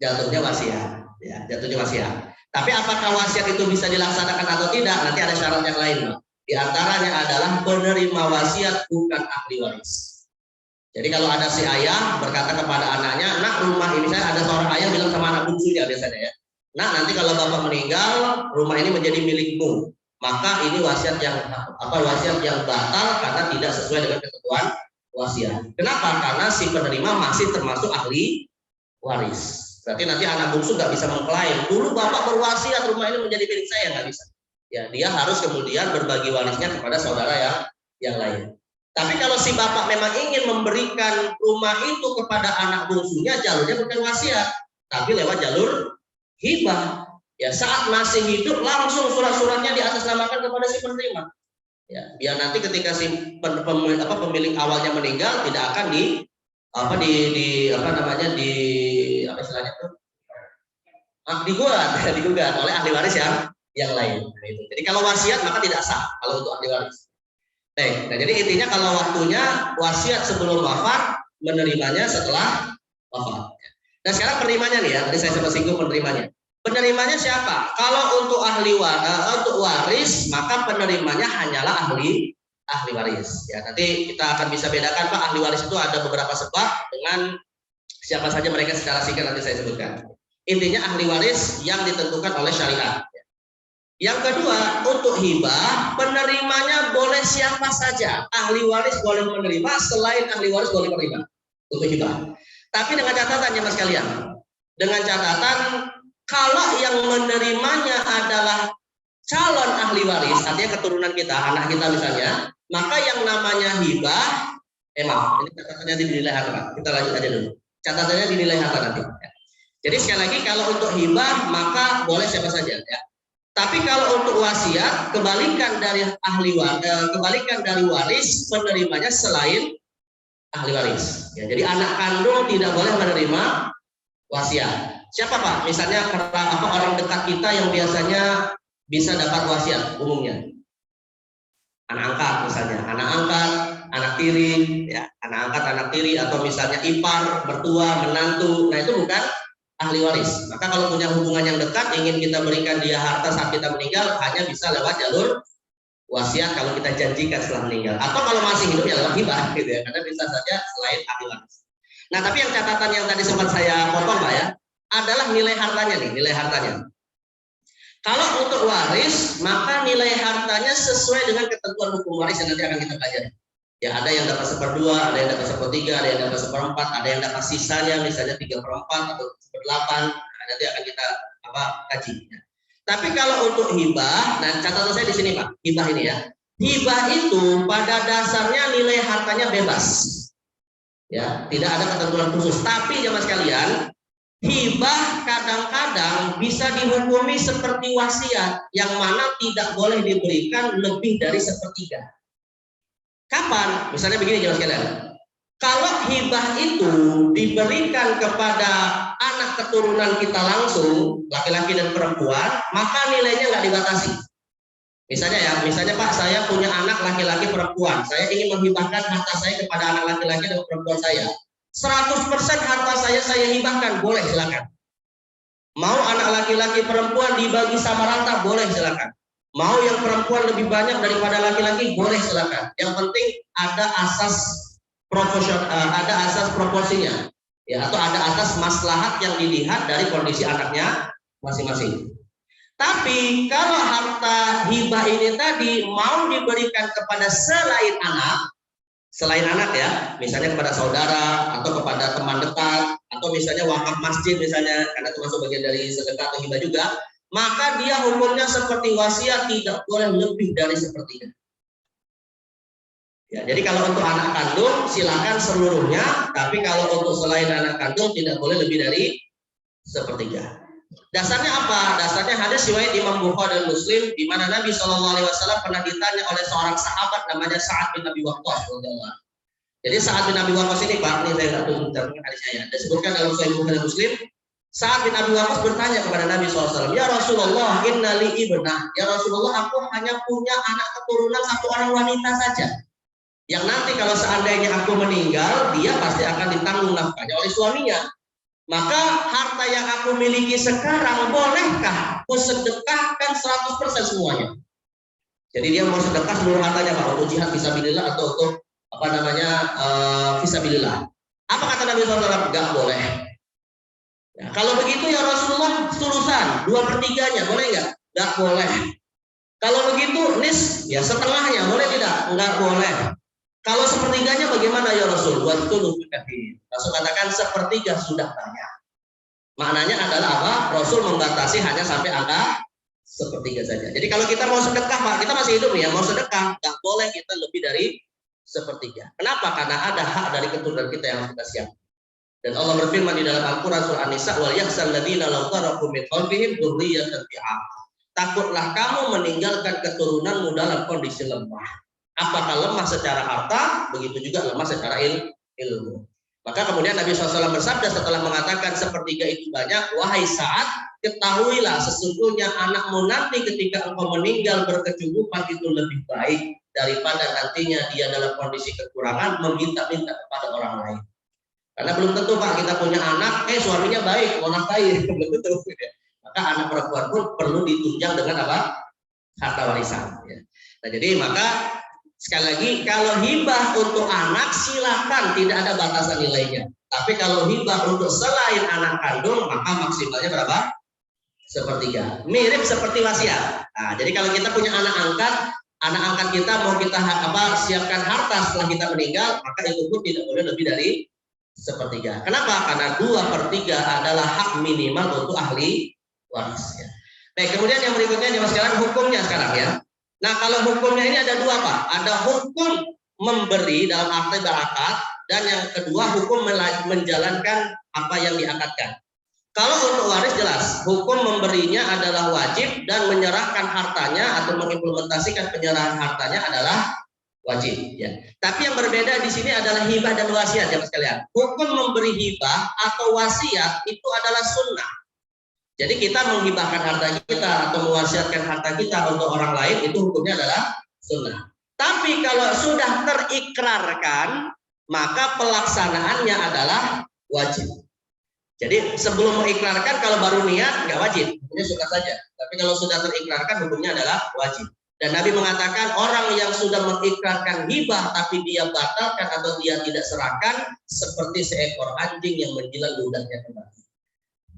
jatuhnya wasiat. Ya, jatuhnya wasiat. Tapi apakah wasiat itu bisa dilaksanakan atau tidak? Nanti ada syarat yang lain, Pak. Di antaranya adalah penerima wasiat bukan ahli waris. Jadi kalau ada si ayah berkata kepada anaknya, "Nak, rumah ini," saya ada seorang ayah bilang sama anak bungsunya biasanya ya, "Nak, nanti kalau bapak meninggal, rumah ini menjadi milikmu." Maka ini wasiat yang wasiat yang batal karena tidak sesuai dengan ketentuan wasiat. Kenapa? Karena si penerima masih termasuk ahli waris. Berarti nanti anak bungsu nggak bisa mengklaim, "Dulu bapak berwasiat rumah ini menjadi milik saya," nggak bisa. Ya, dia harus kemudian berbagi warisnya kepada saudara yang lain. Tapi kalau si bapak memang ingin memberikan rumah itu kepada anak bungsunya, jalurnya bukan wasiat, tapi lewat jalur hibah. Ya, saat masih hidup langsung surat-suratnya diatasnamakan kepada si penerima. Ya, biar nanti ketika si pemilik awalnya meninggal tidak akan digugat oleh ahli waris yang lain. Nah, itu. Jadi kalau wasiat maka tidak sah kalau untuk ahli waris. Nah, jadi intinya kalau waktunya wasiat sebelum wafat, menerimanya setelah wafat. Nah sekarang penerimanya nih ya, tadi saya sempat singgung penerimanya. Penerimanya siapa? Kalau untuk untuk waris, maka penerimanya hanyalah ahli waris. Ya nanti kita akan bisa bedakan Pak, ahli waris itu ada beberapa sebab dengan siapa saja mereka secara singkat nanti saya sebutkan. Intinya ahli waris yang ditentukan oleh syariat. Yang kedua, untuk hibah, penerimanya boleh siapa saja. Ahli waris boleh menerima, selain ahli waris boleh menerima. untuk hibah. Tapi dengan catatan ya mas kalian, dengan catatan kalau yang menerimanya adalah calon ahli waris, artinya keturunan kita, anak kita misalnya, maka yang namanya hibah, maaf, ini catatannya dinilai harta. Kita lanjut aja dulu. Catatannya dinilai harta nanti. Jadi sekali lagi kalau untuk hibah maka boleh siapa saja ya. Tapi kalau untuk wasiat kebalikan dari kebalikan dari waris penerimanya selain ahli waris. Ya, jadi anak kandung tidak boleh menerima wasiat. Siapa Pak? Misalnya orang dekat kita yang biasanya bisa dapat wasiat umumnya. Anak angkat misalnya, anak angkat, anak tiri, ya, anak angkat, anak tiri, atau misalnya ipar, mertua, menantu. Nah itu bukan ahli waris. Maka kalau punya hubungan yang dekat, ingin kita berikan dia harta saat kita meninggal, hanya bisa lewat jalur wasiat kalau kita janjikan setelah meninggal. Atau kalau masih hidup ya lewat hibah, gitu ya. Karena bisa saja selain ahli waris. Nah tapi yang catatan yang tadi sempat saya potong Pak ya, adalah nilai hartanya nih, nilai hartanya. Kalau untuk waris, maka nilai hartanya sesuai dengan ketentuan hukum waris yang nanti akan kita pelajari. Ya, ada yang dapat 1/2, ada yang dapat 1/3, ada yang dapat 1/4, ada yang dapat sisanya misalnya 3/4 atau 1/8. Nah, nanti akan kita kaji. Ya. Tapi kalau untuk hibah, nah catatan saya di sini Pak, hibah ini ya. Hibah itu pada dasarnya nilai hartanya bebas. Ya, tidak ada ketentuan khusus. Tapi jemaah sekalian, hibah kadang-kadang bisa dihukumi seperti wasiat yang mana tidak boleh diberikan lebih dari 1/3. Kapan? Misalnya begini jemaah sekalian. Kalau hibah itu diberikan kepada anak keturunan kita langsung, laki-laki dan perempuan, maka nilainya nggak dibatasi. Misalnya Pak, saya punya anak laki-laki perempuan, saya ingin menghibahkan harta saya kepada anak laki-laki dan perempuan saya. 100% harta saya hibahkan, boleh silakan. Mau anak laki-laki perempuan dibagi sama rata, boleh silakan. Mau yang perempuan lebih banyak daripada laki-laki, boleh silakan. Yang penting ada asas proporsinya, ya, atau ada asas maslahat yang dilihat dari kondisi anaknya masing-masing. Tapi kalau harta hibah ini tadi mau diberikan kepada selain anak ya, misalnya kepada saudara atau kepada teman dekat atau misalnya wakaf masjid misalnya, karena termasuk bagian dari sedekah atau hibah juga, maka dia hukumnya seperti wasiat, tidak boleh lebih dari 1/3. Ya, jadi kalau untuk anak kandung silakan seluruhnya, tapi kalau untuk selain anak kandung tidak boleh lebih dari 1/3. Dasarnya apa? Dasarnya hadis riwayat Imam Bukhari dan Muslim, di mana Nabi SAW pernah ditanya oleh seorang sahabat namanya Sa'ad bin Abi Waqqas. Jadi Sa'ad bin Abi Waqqas ini Pak, ini saya nggak tunjukkan hadisnya ya. Disebutkan dalam Sahih Bukhari dan Muslim, Sa'ad bin Abi Waqqas bertanya kepada Nabi SAW, ya Rasulullah, innali ibnah. Ya Rasulullah, aku hanya punya anak keturunan 1 orang wanita saja. Yang nanti kalau seandainya aku meninggal, dia pasti akan ditanggung nafkahnya oleh suaminya. Maka harta yang aku miliki sekarang, bolehkah aku sedekahkan 100% semuanya? Jadi dia mau sedekah seluruh hartanya Pak, untuk jihad fisabilillah atau untuk fisabilillah. Apa kata Nabi SAW? Enggak boleh. Ya, kalau begitu ya Rasulullah, sulusan 2/3-nya boleh nggak? Enggak boleh. Kalau begitu ya setengahnya boleh tidak? Enggak boleh. Kalau 1/3-nya bagaimana ya Rasul? Rasul katakan 1/3 sudah banyak. Maknanya adalah apa? Rasul membatasi hanya sampai angka 1/3 saja. Jadi kalau kita mau sedekah Pak, kita masih hidup nih ya, mau sedekah, nggak boleh kita lebih dari 1/3. Kenapa? Karena ada hak dari keturunan kita yang harus kita siapkan. Dan Allah berfirman di dalam Al-Quran surah An-Nisa, wal yakhshal ladzina law taraku min khalfihim dzurriyyatan dhi'afa. Takutlah kamu meninggalkan keturunanmu dalam kondisi lemah. Apakah lemah secara harta, begitu juga lemah secara ilmu. Maka kemudian Nabi SAW bersabda setelah mengatakan 1/3 itu banyak, wahai Sa'ad, ketahuilah sesungguhnya anakmu nanti ketika engkau meninggal berkecukupan itu lebih baik daripada nantinya dia dalam kondisi kekurangan meminta-minta kepada orang lain. Karena belum tentu Pak kita punya anak, suaminya baik, mau nafkahi, belum tentu. Maka anak perempuan pun perlu ditunjang dengan apa? Harta warisan. Ya. Nah jadi maka sekali lagi, kalau hibah untuk anak silakan, tidak ada batasan nilainya. Tapi kalau hibah untuk selain anak kandung, maka maksimalnya berapa? 1/3. Mirip seperti wasiat. Nah, jadi kalau kita punya anak angkat kita mau kita siapkan harta setelah kita meninggal, maka itu pun tidak boleh lebih dari 1/3. Kenapa? Karena 2/3 adalah hak minimal untuk ahli waris. Ya. Baik, kemudian yang berikutnya jemaah sekalian, hukumnya sekarang ya. Nah, kalau hukumnya ini ada dua Pak. Ada hukum memberi dalam akad berakad, dan yang kedua hukum menjalankan apa yang diakadkan. Kalau untuk waris jelas, hukum memberinya adalah wajib dan menyerahkan hartanya atau mengimplementasikan penyerahan hartanya adalah wajib. Ya. Tapi yang berbeda di sini adalah hibah dan wasiat, jemaah sekalian. Hukum memberi hibah atau wasiat itu adalah sunnah. Jadi kita menghibahkan harta kita atau mewasiatkan harta kita untuk orang lain itu hukumnya adalah sunnah. Tapi kalau sudah terikrarkan, maka pelaksanaannya adalah wajib. Jadi sebelum mengikrarkan kalau baru niat nggak wajib, hukumnya sunnah saja. Tapi kalau sudah terikrarkan hukumnya adalah wajib. Dan Nabi mengatakan orang yang sudah mengikrarkan hibah tapi dia batalkan atau dia tidak serahkan seperti seekor anjing yang menjilat ludahnya kembali.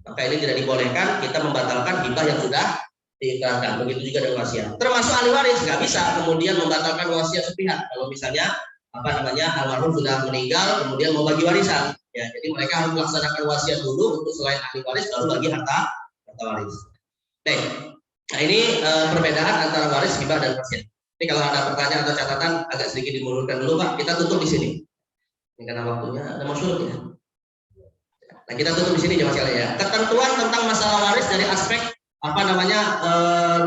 Maka ini tidak dibolehkan kita membatalkan hibah yang sudah diikrarkan. Begitu juga dengan wasiat. Termasuk ahli waris nggak bisa kemudian membatalkan wasiat sepihak. Kalau misalnya almarhum sudah meninggal kemudian mau bagi warisan. Ya, jadi mereka harus melaksanakan wasiat dulu untuk selain ahli waris baru bagi harta waris. Baik, nah ini perbedaan antara waris, hibah dan wasiat. Ini kalau ada pertanyaan atau catatan agak sedikit dimundurkan dulu Pak. Kita tutup di sini. Ini karena waktunya ada masyhur ya. Nah kita tutup di sini jemaah sekalian ya. Ketentuan tentang masalah waris dari aspek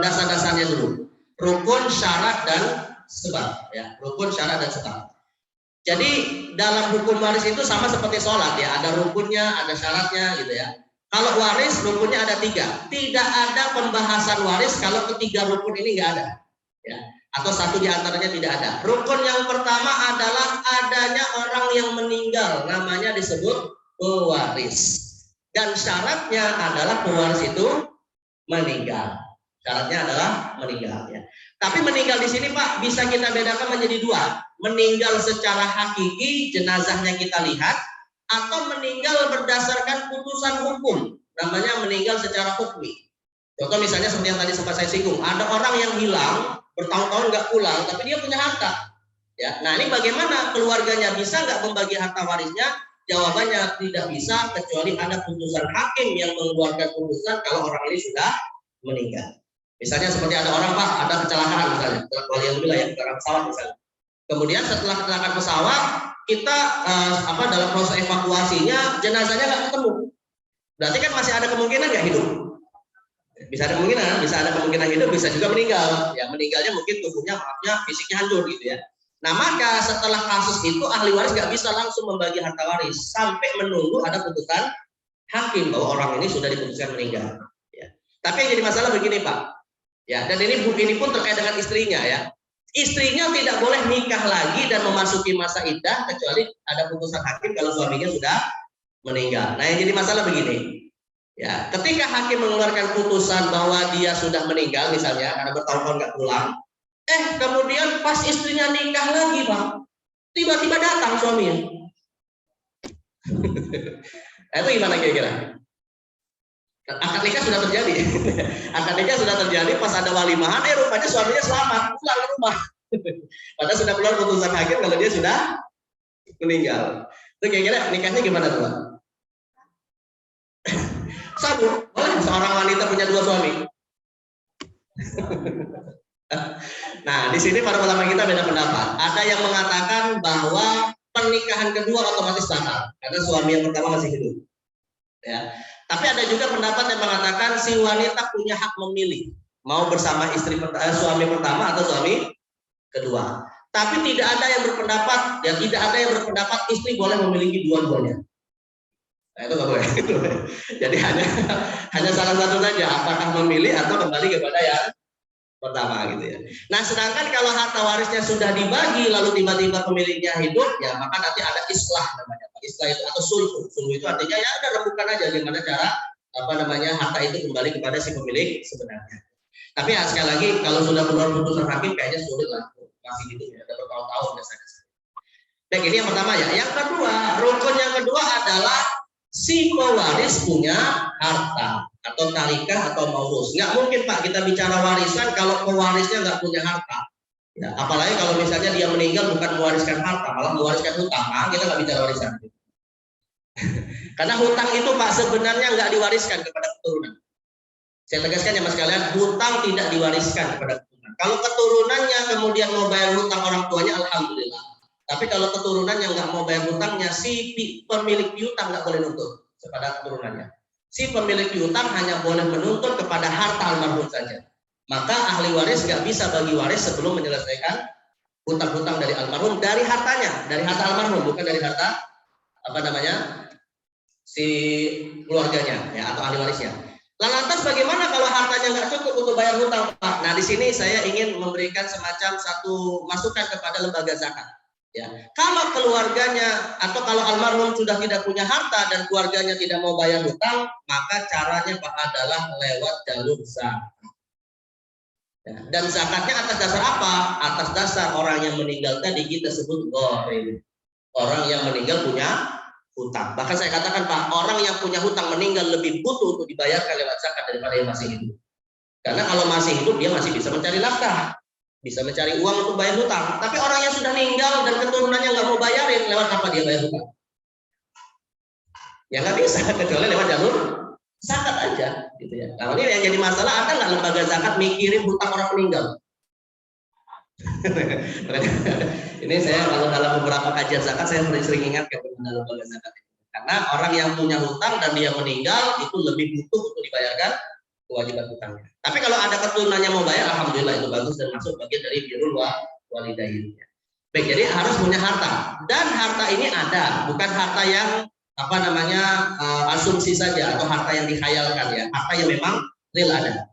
dasar-dasarnya dulu. Rukun, syarat dan sebab. Ya, rukun, syarat dan sebab. Jadi dalam hukum waris itu sama seperti sholat ya, ada rukunnya, ada syaratnya gitu ya. Kalau waris rukunnya ada 3. Tidak ada pembahasan waris kalau ketiga rukun ini nggak ada, ya. Atau satu di antaranya tidak ada. Rukun yang pertama adalah adanya orang yang meninggal, namanya disebut pewaris. Dan syaratnya adalah pewaris itu meninggal. Syaratnya adalah meninggal ya. Tapi meninggal di sini Pak bisa kita bedakan menjadi 2. Meninggal secara hakiki, jenazahnya kita lihat, atau meninggal berdasarkan putusan hukum, namanya meninggal secara hukmi. Contoh misalnya seperti yang tadi sempat saya singgung, ada orang yang hilang bertahun-tahun nggak pulang, tapi dia punya harta. Ya, nah ini bagaimana keluarganya bisa nggak membagi harta warisnya? Jawabannya tidak bisa kecuali ada putusan hakim yang mengeluarkan putusan kalau orang ini sudah meninggal. Misalnya seperti ada orang Pak, ada kecelakaan misalnya, kecelakaan pesawat misalnya. Kemudian setelah kecelakaan pesawat, kita dalam proses evakuasinya jenazahnya nggak ketemu. Berarti kan masih ada kemungkinan nggak hidup. Bisa ada kemungkinan hidup, bisa juga meninggal. Ya meninggalnya mungkin tubuhnya, fisiknya hancur gitu ya. Nah maka setelah kasus itu ahli waris nggak bisa langsung membagi harta waris sampai menunggu ada putusan hakim bahwa orang ini sudah diputuskan meninggal. Ya. Tapi yang jadi masalah begini Pak. Ya, dan ini pun terkait dengan istrinya ya. Istrinya tidak boleh nikah lagi dan memasuki masa iddah kecuali ada putusan hakim kalau suaminya sudah meninggal. Nah, yang jadi masalah begini. Ya, ketika hakim mengeluarkan putusan bahwa dia sudah meninggal misalnya karena bertahun-tahun nggak pulang, kemudian pas istrinya nikah lagi, Pak, tiba-tiba datang suaminya. Itu gimana kira-kira? Akad nikah sudah terjadi. Akad nikah sudah terjadi pas ada walimahan, rupanya suaminya selamat pulang ke rumah. Padahal sudah keluar putusan hakim kalau dia sudah meninggal. Itu kira-kira nikahnya gimana tuh? Satu, boleh seorang wanita punya 2 suami. Nah, di sini para ulama kita beda pendapat. Ada yang mengatakan bahwa pernikahan kedua otomatis batal karena suami yang pertama masih hidup. Ya. Tapi ada juga pendapat yang mengatakan si wanita punya hak memilih mau bersama suami pertama atau suami kedua. Tapi tidak ada yang berpendapat istri boleh memiliki dua-duanya. Nah, itu nggak boleh. Jadi hanya salah satu saja, apakah memilih atau kembali kepada yang pertama gitu ya. Nah, sedangkan kalau harta warisnya sudah dibagi lalu tiba-tiba pemiliknya hidup, ya maka nanti ada islah namanya. Islah itu atau sulhu. Sulhu itu artinya ya ada rembukan aja gimana cara harta itu kembali kepada si pemilik sebenarnya. Tapi ya, sekali lagi kalau sudah keluar putusan hakim kayaknya sulit lah masih hidup ya, ada bertahun-tahun biasanya. Baik, ini yang pertama ya. Yang kedua, rukun yang kedua adalah si pewaris punya harta atau tarikah atau maurus. Nggak mungkin Pak kita bicara warisan kalau pewarisnya nggak punya harta. Ya, apalagi kalau misalnya dia meninggal bukan mewariskan harta, malah mewariskan hutang, kita nggak bicara warisan. Karena hutang itu Pak sebenarnya nggak diwariskan kepada keturunan. Saya tegaskan ya Mas kalian, hutang tidak diwariskan kepada keturunan. Kalau keturunannya kemudian mau bayar hutang orang tuanya, alhamdulillah. Tapi kalau keturunannya nggak mau bayar hutangnya, si pemilik piutang nggak boleh nuntut kepada keturunannya. Si pemilik piutang hanya boleh menuntut kepada harta almarhum saja. Maka ahli waris nggak bisa bagi waris sebelum menyelesaikan hutang-hutang dari almarhum, dari hartanya, dari harta almarhum, bukan dari harta si keluarganya ya atau ahli warisnya. Lantas bagaimana kalau hartanya nggak cukup untuk bayar hutang Pak? Nah di sini saya ingin memberikan semacam satu masukan kepada lembaga zakat. Ya, kalau keluarganya atau kalau almarhum sudah tidak punya harta dan keluarganya tidak mau bayar hutang, maka caranya Pak adalah lewat jalur zakat. Ya, dan zakatnya atas dasar apa? Atas dasar orang yang meninggal tadi kita sebut gharim. Orang yang meninggal punya hutang. Bahkan saya katakan Pak, orang yang punya hutang meninggal lebih butuh untuk dibayarkan lewat zakat daripada yang masih hidup. Karena kalau masih hidup dia masih bisa mencari nafkah, bisa mencari uang untuk bayar hutang. Tapi orang yang sudah meninggal dan keturunannya nggak mau bayarin, lewat apa dia bayar hutang? Ya nggak bisa, kecuali lewat jalur zakat aja, gitu ya. Nah ini yang jadi masalah, ada nggak lembaga zakat mikirin hutang orang meninggal? Ini saya kalau dalam beberapa kajian zakat saya sering ingatkan kepada lembaga zakat. Karena orang yang punya hutang dan dia meninggal itu lebih butuh untuk dibayarkan kewajiban hutangnya. Tapi kalau ada keturunannya mau bayar, alhamdulillah itu bagus dan masuk bagian dari birrul walidain. Baik, jadi harus punya harta. Dan harta ini ada, bukan harta yang asumsi saja atau harta yang dikhayalkan ya. Harta yang memang real ada.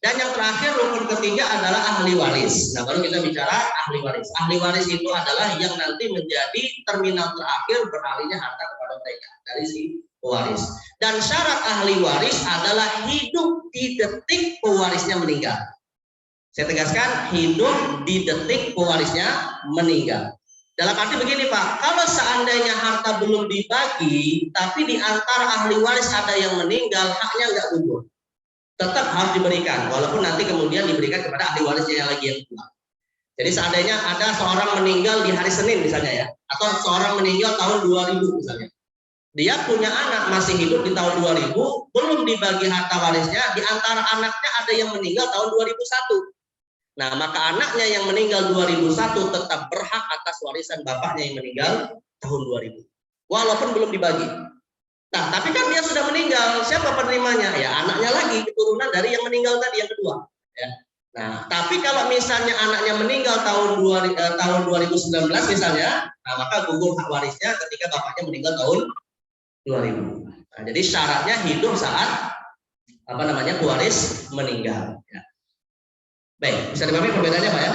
Dan yang terakhir rukun ketiga adalah ahli waris. Nah, baru kita bicara ahli waris. Ahli waris itu adalah yang nanti menjadi terminal terakhir beralihnya harta kepada mereka dari si pewaris. Dan syarat ahli waris adalah hidup di detik pewarisnya meninggal. Saya tegaskan, hidup di detik pewarisnya meninggal. Dalam arti begini Pak, kalau seandainya harta belum dibagi, tapi di antara ahli waris ada yang meninggal, haknya nggak gugur. Tetap harus diberikan, walaupun nanti kemudian diberikan kepada ahli warisnya yang lagi yang tua. Jadi seandainya ada seorang meninggal di hari Senin misalnya ya, atau seorang meninggal tahun 2000 misalnya. Dia punya anak masih hidup di tahun 2000, belum dibagi harta warisnya, di antara anaknya ada yang meninggal tahun 2001. Nah, maka anaknya yang meninggal 2001 tetap berhak atas warisan bapaknya yang meninggal tahun 2000. Walaupun belum dibagi. Nah, tapi kan dia sudah meninggal, siapa penerimanya? Ya, anaknya lagi, keturunan dari yang meninggal tadi, yang kedua. Ya. Nah, tapi kalau misalnya anaknya meninggal tahun 2019 misalnya, nah maka gugur hak warisnya ketika bapaknya meninggal tahun 2000. Nah, jadi syaratnya hidup saat pewaris meninggal. Ya. Baik, bisa dipahami perbedaannya Pak ya?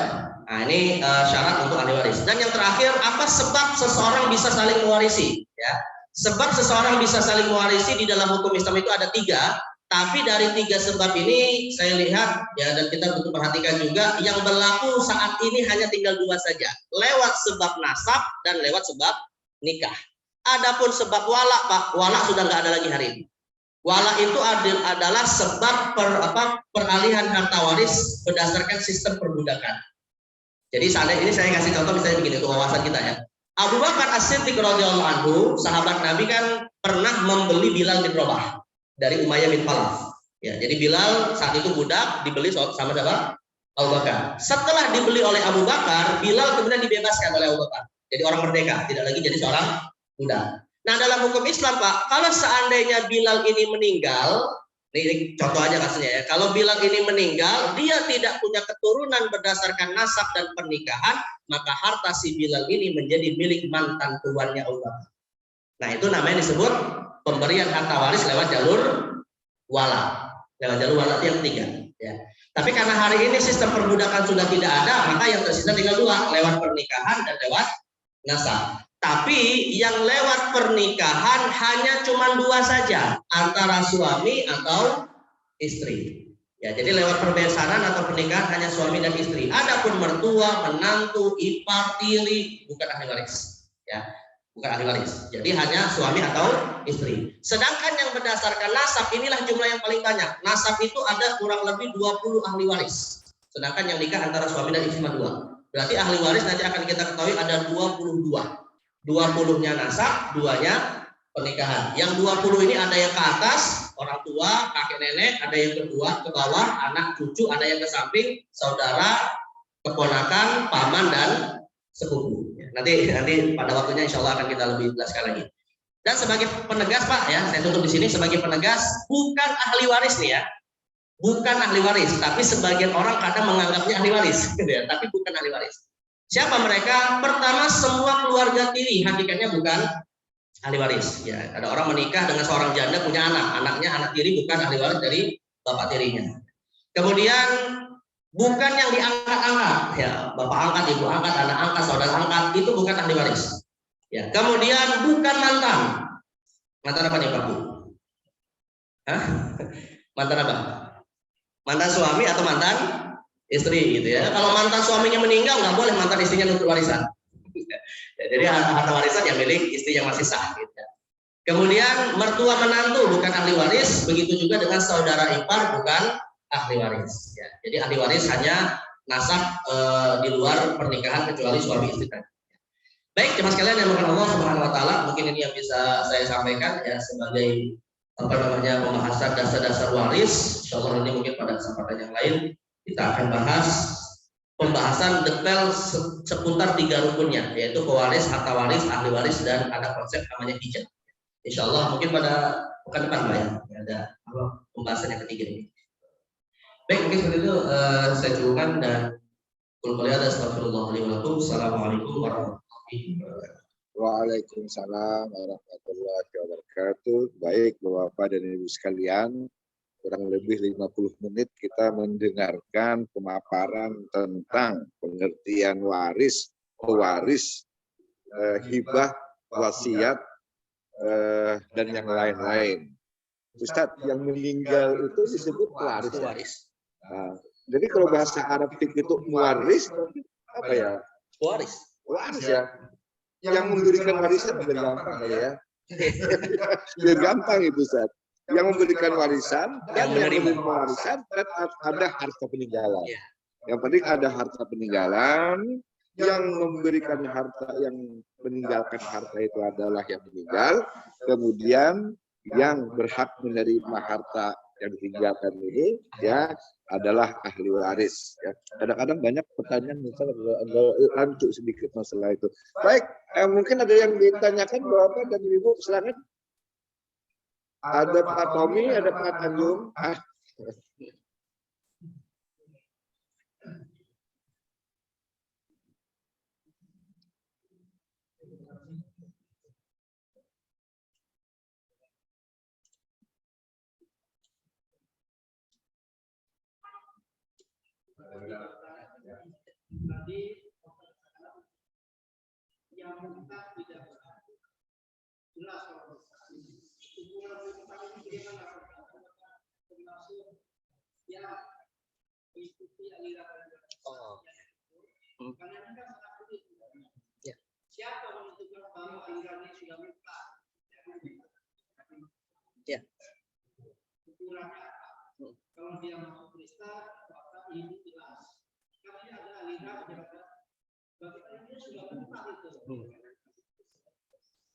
Nah, ini syarat untuk ahli waris. Dan yang terakhir, apa sebab seseorang bisa saling mewarisi? Ya. Sebab seseorang bisa saling mewarisi di dalam hukum Islam itu ada 3, tapi dari 3 sebab ini saya lihat ya, dan kita butuh perhatikan juga, yang berlaku saat ini hanya tinggal 2 saja, lewat sebab nasab dan lewat sebab nikah. Adapun sebab walak Pak, walak sudah nggak ada lagi hari ini. Walak itu adalah sebab peralihan harta waris berdasarkan sistem perbudakan. Jadi saat ini saya kasih contoh misalnya begini untuk wawasan kita ya. Abu Bakar As-Siddiq radhiyallahu anhu, sahabat Nabi kan pernah membeli Bilal bin Rabah dari Umayyah bin Khalaf. Ya, jadi Bilal saat itu budak dibeli sama siapa? Abu Bakar. Setelah dibeli oleh Abu Bakar, Bilal kemudian dibebaskan oleh Abu Bakar. Jadi orang merdeka, tidak lagi jadi seorang budak. Nah, dalam hukum Islam Pak, kalau seandainya Bilal ini meninggal, ini contoh aja kasusnya ya. Kalau Bilal ini meninggal, dia tidak punya keturunan berdasarkan nasab dan pernikahan, maka harta si Bilal ini menjadi milik mantan tuannya Abu Bakar. Nah, itu namanya disebut pemberian harta waris lewat jalur wala. Lewat jalur wala yang 3. Ya. Tapi karena hari ini sistem perbudakan sudah tidak ada, maka yang tersisa tinggal 2, lewat pernikahan dan lewat nasab. Tapi yang lewat pernikahan hanya cuma 2 saja, antara suami atau istri. Ya, jadi lewat perbesaran atau pernikahan hanya suami dan istri. Adapun mertua, menantu, ipar, tiri bukan ahli waris. Ya, bukan ahli waris. Jadi hanya suami atau istri. Sedangkan yang berdasarkan nasab inilah jumlah yang paling banyak. Nasab itu ada kurang lebih 20 ahli waris. Sedangkan yang nikah antara suami dan istri cuma 2. Berarti ahli waris nanti akan kita ketahui ada 22. 20-nya nasab, 2-nya pernikahan. Yang 20 ini ada yang ke atas, orang tua, kakek nenek, ada yang kedua ke bawah, anak cucu, ada yang ke samping, saudara, keponakan, paman dan sepupu. Nanti pada waktunya insya Allah akan kita lebih jelaskan lagi. Dan sebagai penegas Pak ya, saya tutup di sini sebagai penegas, bukan ahli waris nih ya. Bukan ahli waris, tapi sebagian orang kadang menganggapnya ahli waris, gitu ya, tapi bukan ahli waris. Siapa mereka? Pertama, semua keluarga tiri, hakikatnya bukan ahli waris. Ya, ada orang menikah dengan seorang janda punya anak, anaknya anak tiri bukan ahli waris dari bapak tirinya. Kemudian bukan yang diangkat-angkat, ya, bapak angkat, ibu angkat, anak angkat, saudara angkat, itu bukan ahli waris. Ya, kemudian bukan mantan. Mantan apa nih Pak Bu? Hah? Mantan apa? Mantan suami atau mantan istri gitu ya. Kalau mantan suaminya meninggal nggak boleh mantan istrinya nuntut warisan. Ya, jadi harta warisan yang milik istri yang masih sah gitu ya. Kemudian mertua menantu bukan ahli waris, begitu juga dengan saudara ipar bukan ahli waris ya. Jadi ahli waris hanya nasab di luar pernikahan kecuali suami istri tadi. Baik, jemaah sekalian yang dimuliakan Allah Subhanahu wa taala, mungkin ini yang bisa saya sampaikan ya sebagai pembahasan dasar-dasar waris. Insyaallah ini mungkin pada kesempatan yang lain kita akan bahas pembahasan detail seputar 3 rukunnya, yaitu pewaris, harta waris, ahli waris, dan ada konsep namanya hijab. Insyaallah mungkin pada pekan depan Pak ya, ada pembahasan yang ketiga ini. Baik, mungkin seperti itu saya cukupkan dan Assalamualaikum warahmatullahi wabarakatuh. Waalaikumsalam warahmatullahi wabarakatuh. Baik Bapak dan Ibu sekalian, kurang lebih 50 menit kita mendengarkan pemaparan tentang pengertian waris, pewaris, hibah, wasiat, dan yang lain-lain. Ustadz, yang meninggal itu disebut pewaris. Nah, jadi kalau bahasa Arab itu muwaris, apa ya? Waris ya. Yang memberikan warisan biar gampang ya. Biar gampang itu Ustaz. Yang memberikan warisan dan yang menerima warisan dan ada harta peninggalan. Yang penting ada harta peninggalan. Yang memberikan harta, yang meninggalkan harta itu adalah yang meninggal. Kemudian yang berhak menerima harta yang ditinggalkan ini ya adalah ahli waris. Ya. Kadang-kadang banyak pertanyaan misalnya lanjut sedikit masalah itu. Baik, mungkin ada yang ditanyakan Bapak dan Ibu, silakan. Ada Pak Tommy, ada Pak Tanjung. Tadi yang kita tidak jelas kalau ukuran tempat ini bagaimana termasuk yang mengikuti aliran karena ini kan sangat sulit. Siapa menentukan bahwa aliran ini sudah mutlak? Ya. Ukurannya apa? Kalau dia masuk kristal, maka ini jelas. Tapi ada aliran bagaimana dia sudah mutlak itu.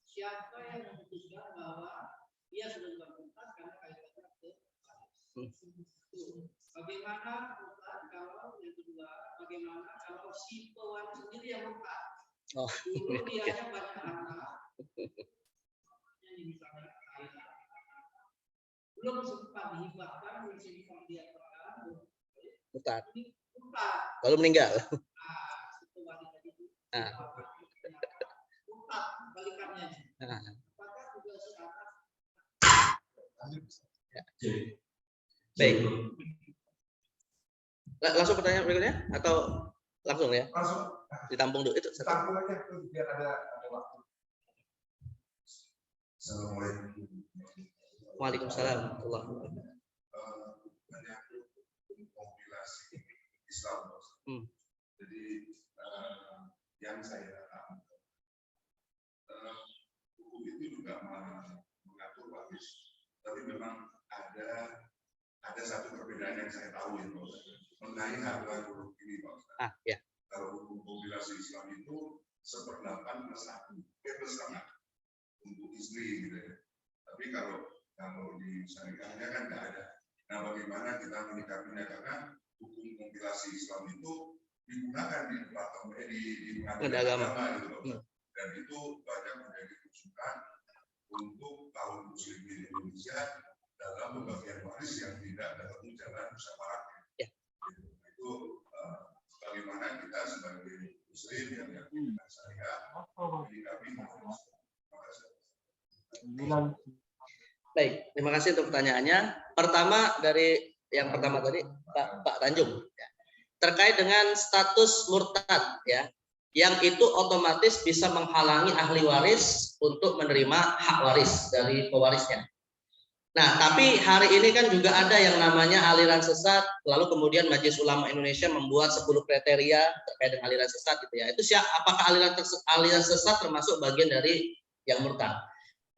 Siapa yang memutuskan bahwa dia sudah mutlak karena kaitannya ke bagaimana mutlak kalau yang kedua, bagaimana kalau si pewaris sendiri yang mutlak. Dulu dia hanya banyak harta, yang misalnya kaya, belum sempat dihibahkan, belum sempat dia mutlak. Lalu meninggal. Balikannya. Baik. Langsung pertanyaan berikutnya atau langsung ya? Langsung. Ditampung dulu itu. Tampung aja biar ada waktu. Assalamualaikum. Waalaikumsalam. Banyak kompilasi Islam. Jadi yang saya hukum itu juga mengatur waris, tapi memang ada satu perbedaan yang saya tahu ya Pak Ustaz, mengenai harga huruf ini Pak Ustaz. Ya. Kalau hukum kompilasi Islam itu 1/8 + 1, +1 untuk istri gitu ya. kalau di syariahnya kan nggak ada. Nah, bagaimana kita menyikapinya, karena hukum kompilasi Islam itu digunakan di departemen di pengadilan agama gitu loh. Dan itu banyak menjadi rujukan untuk kaum muslimin Indonesia dalam pembagian waris yang tidak dalam jalan musyawarah. Ya. Itu bagaimana kita sebagai muslim yang menggunakan syariah menyikapi hal. Baik, terima kasih untuk pertanyaannya. Pertama dari yang pertama tadi Pak Tanjung, ya. Terkait dengan status murtad, ya, yang itu otomatis bisa menghalangi ahli waris untuk menerima hak waris dari pewarisnya. Nah, tapi hari ini kan juga ada yang namanya aliran sesat, lalu kemudian Majelis Ulama Indonesia membuat 10 kriteria terkait dengan aliran sesat gitu ya. Itu apakah aliran sesat termasuk bagian dari yang murtad?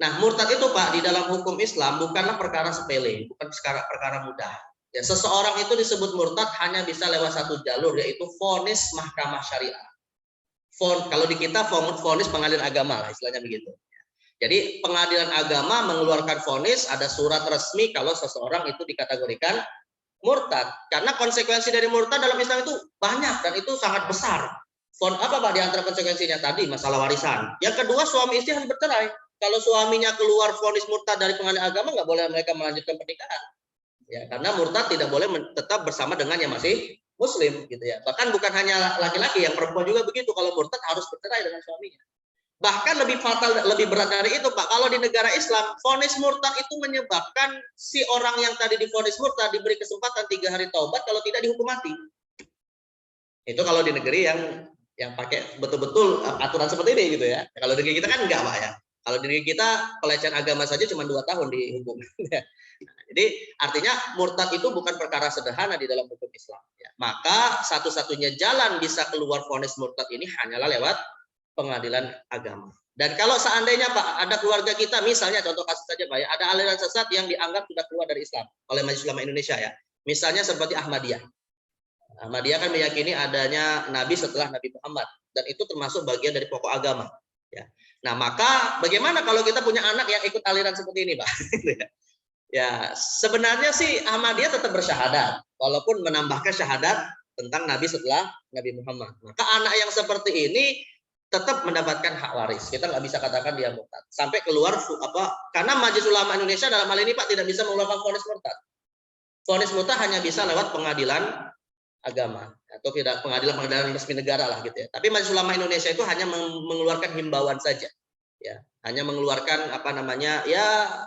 Nah, murtad itu Pak di dalam hukum Islam bukanlah perkara sepele, bukan perkara mudah. Ya, seseorang itu disebut murtad hanya bisa lewat satu jalur, yaitu vonis mahkamah syariah. Kalau di kita vonis pengadilan agama lah, istilahnya begitu. Jadi pengadilan agama mengeluarkan vonis, ada surat resmi kalau seseorang itu dikategorikan murtad. Karena konsekuensi dari murtad dalam Islam itu banyak dan itu sangat besar. Apa Pak di antara konsekuensinya tadi? Masalah warisan. Yang kedua, suami istri harus bercerai. Kalau suaminya keluar vonis murtad dari pengadilan agama, nggak boleh mereka melanjutkan pernikahan. Ya, karena murtad tidak boleh tetap bersama dengan yang masih muslim gitu ya. Bahkan bukan hanya laki-laki, yang perempuan juga begitu. Kalau murtad harus bercerai dengan suaminya. Bahkan lebih fatal, lebih berat dari itu Pak. Kalau di negara Islam, vonis murtad itu menyebabkan si orang yang tadi divonis murtad diberi kesempatan 3 hari taubat, kalau tidak dihukum mati. Itu kalau di negeri yang pakai betul-betul aturan seperti ini gitu ya. Kalau di negeri kita kan enggak Pak ya. Kalau di negeri kita pelecehan agama saja cuma 2 tahun dihukum. Jadi artinya murtad itu bukan perkara sederhana di dalam hukum Islam. Ya. Maka satu-satunya jalan bisa keluar vonis murtad ini hanyalah lewat pengadilan agama. Dan kalau seandainya Pak ada keluarga kita, misalnya contoh kasus saja Pak ya, ada aliran sesat yang dianggap sudah keluar dari Islam oleh Majelis Ulama Indonesia ya. Misalnya seperti Ahmadiyah. Ahmadiyah kan meyakini adanya Nabi setelah Nabi Muhammad dan itu termasuk bagian dari pokok agama. Ya. Nah maka bagaimana kalau kita punya anak yang ikut aliran seperti ini Pak? Ya sebenarnya sih Ahmadiyah tetap bersyahadat, walaupun menambahkan syahadat tentang Nabi setelah Nabi Muhammad. Maka anak yang seperti ini tetap mendapatkan hak waris. Kita nggak bisa katakan dia murtad sampai keluar karena Majelis Ulama Indonesia dalam hal ini Pak tidak bisa mengeluarkan vonis murtad. Vonis murtad hanya bisa lewat pengadilan agama atau tidak pengadilan resmi negara lah gitu ya. Tapi Majelis Ulama Indonesia itu hanya mengeluarkan himbauan saja. Ya, hanya mengeluarkan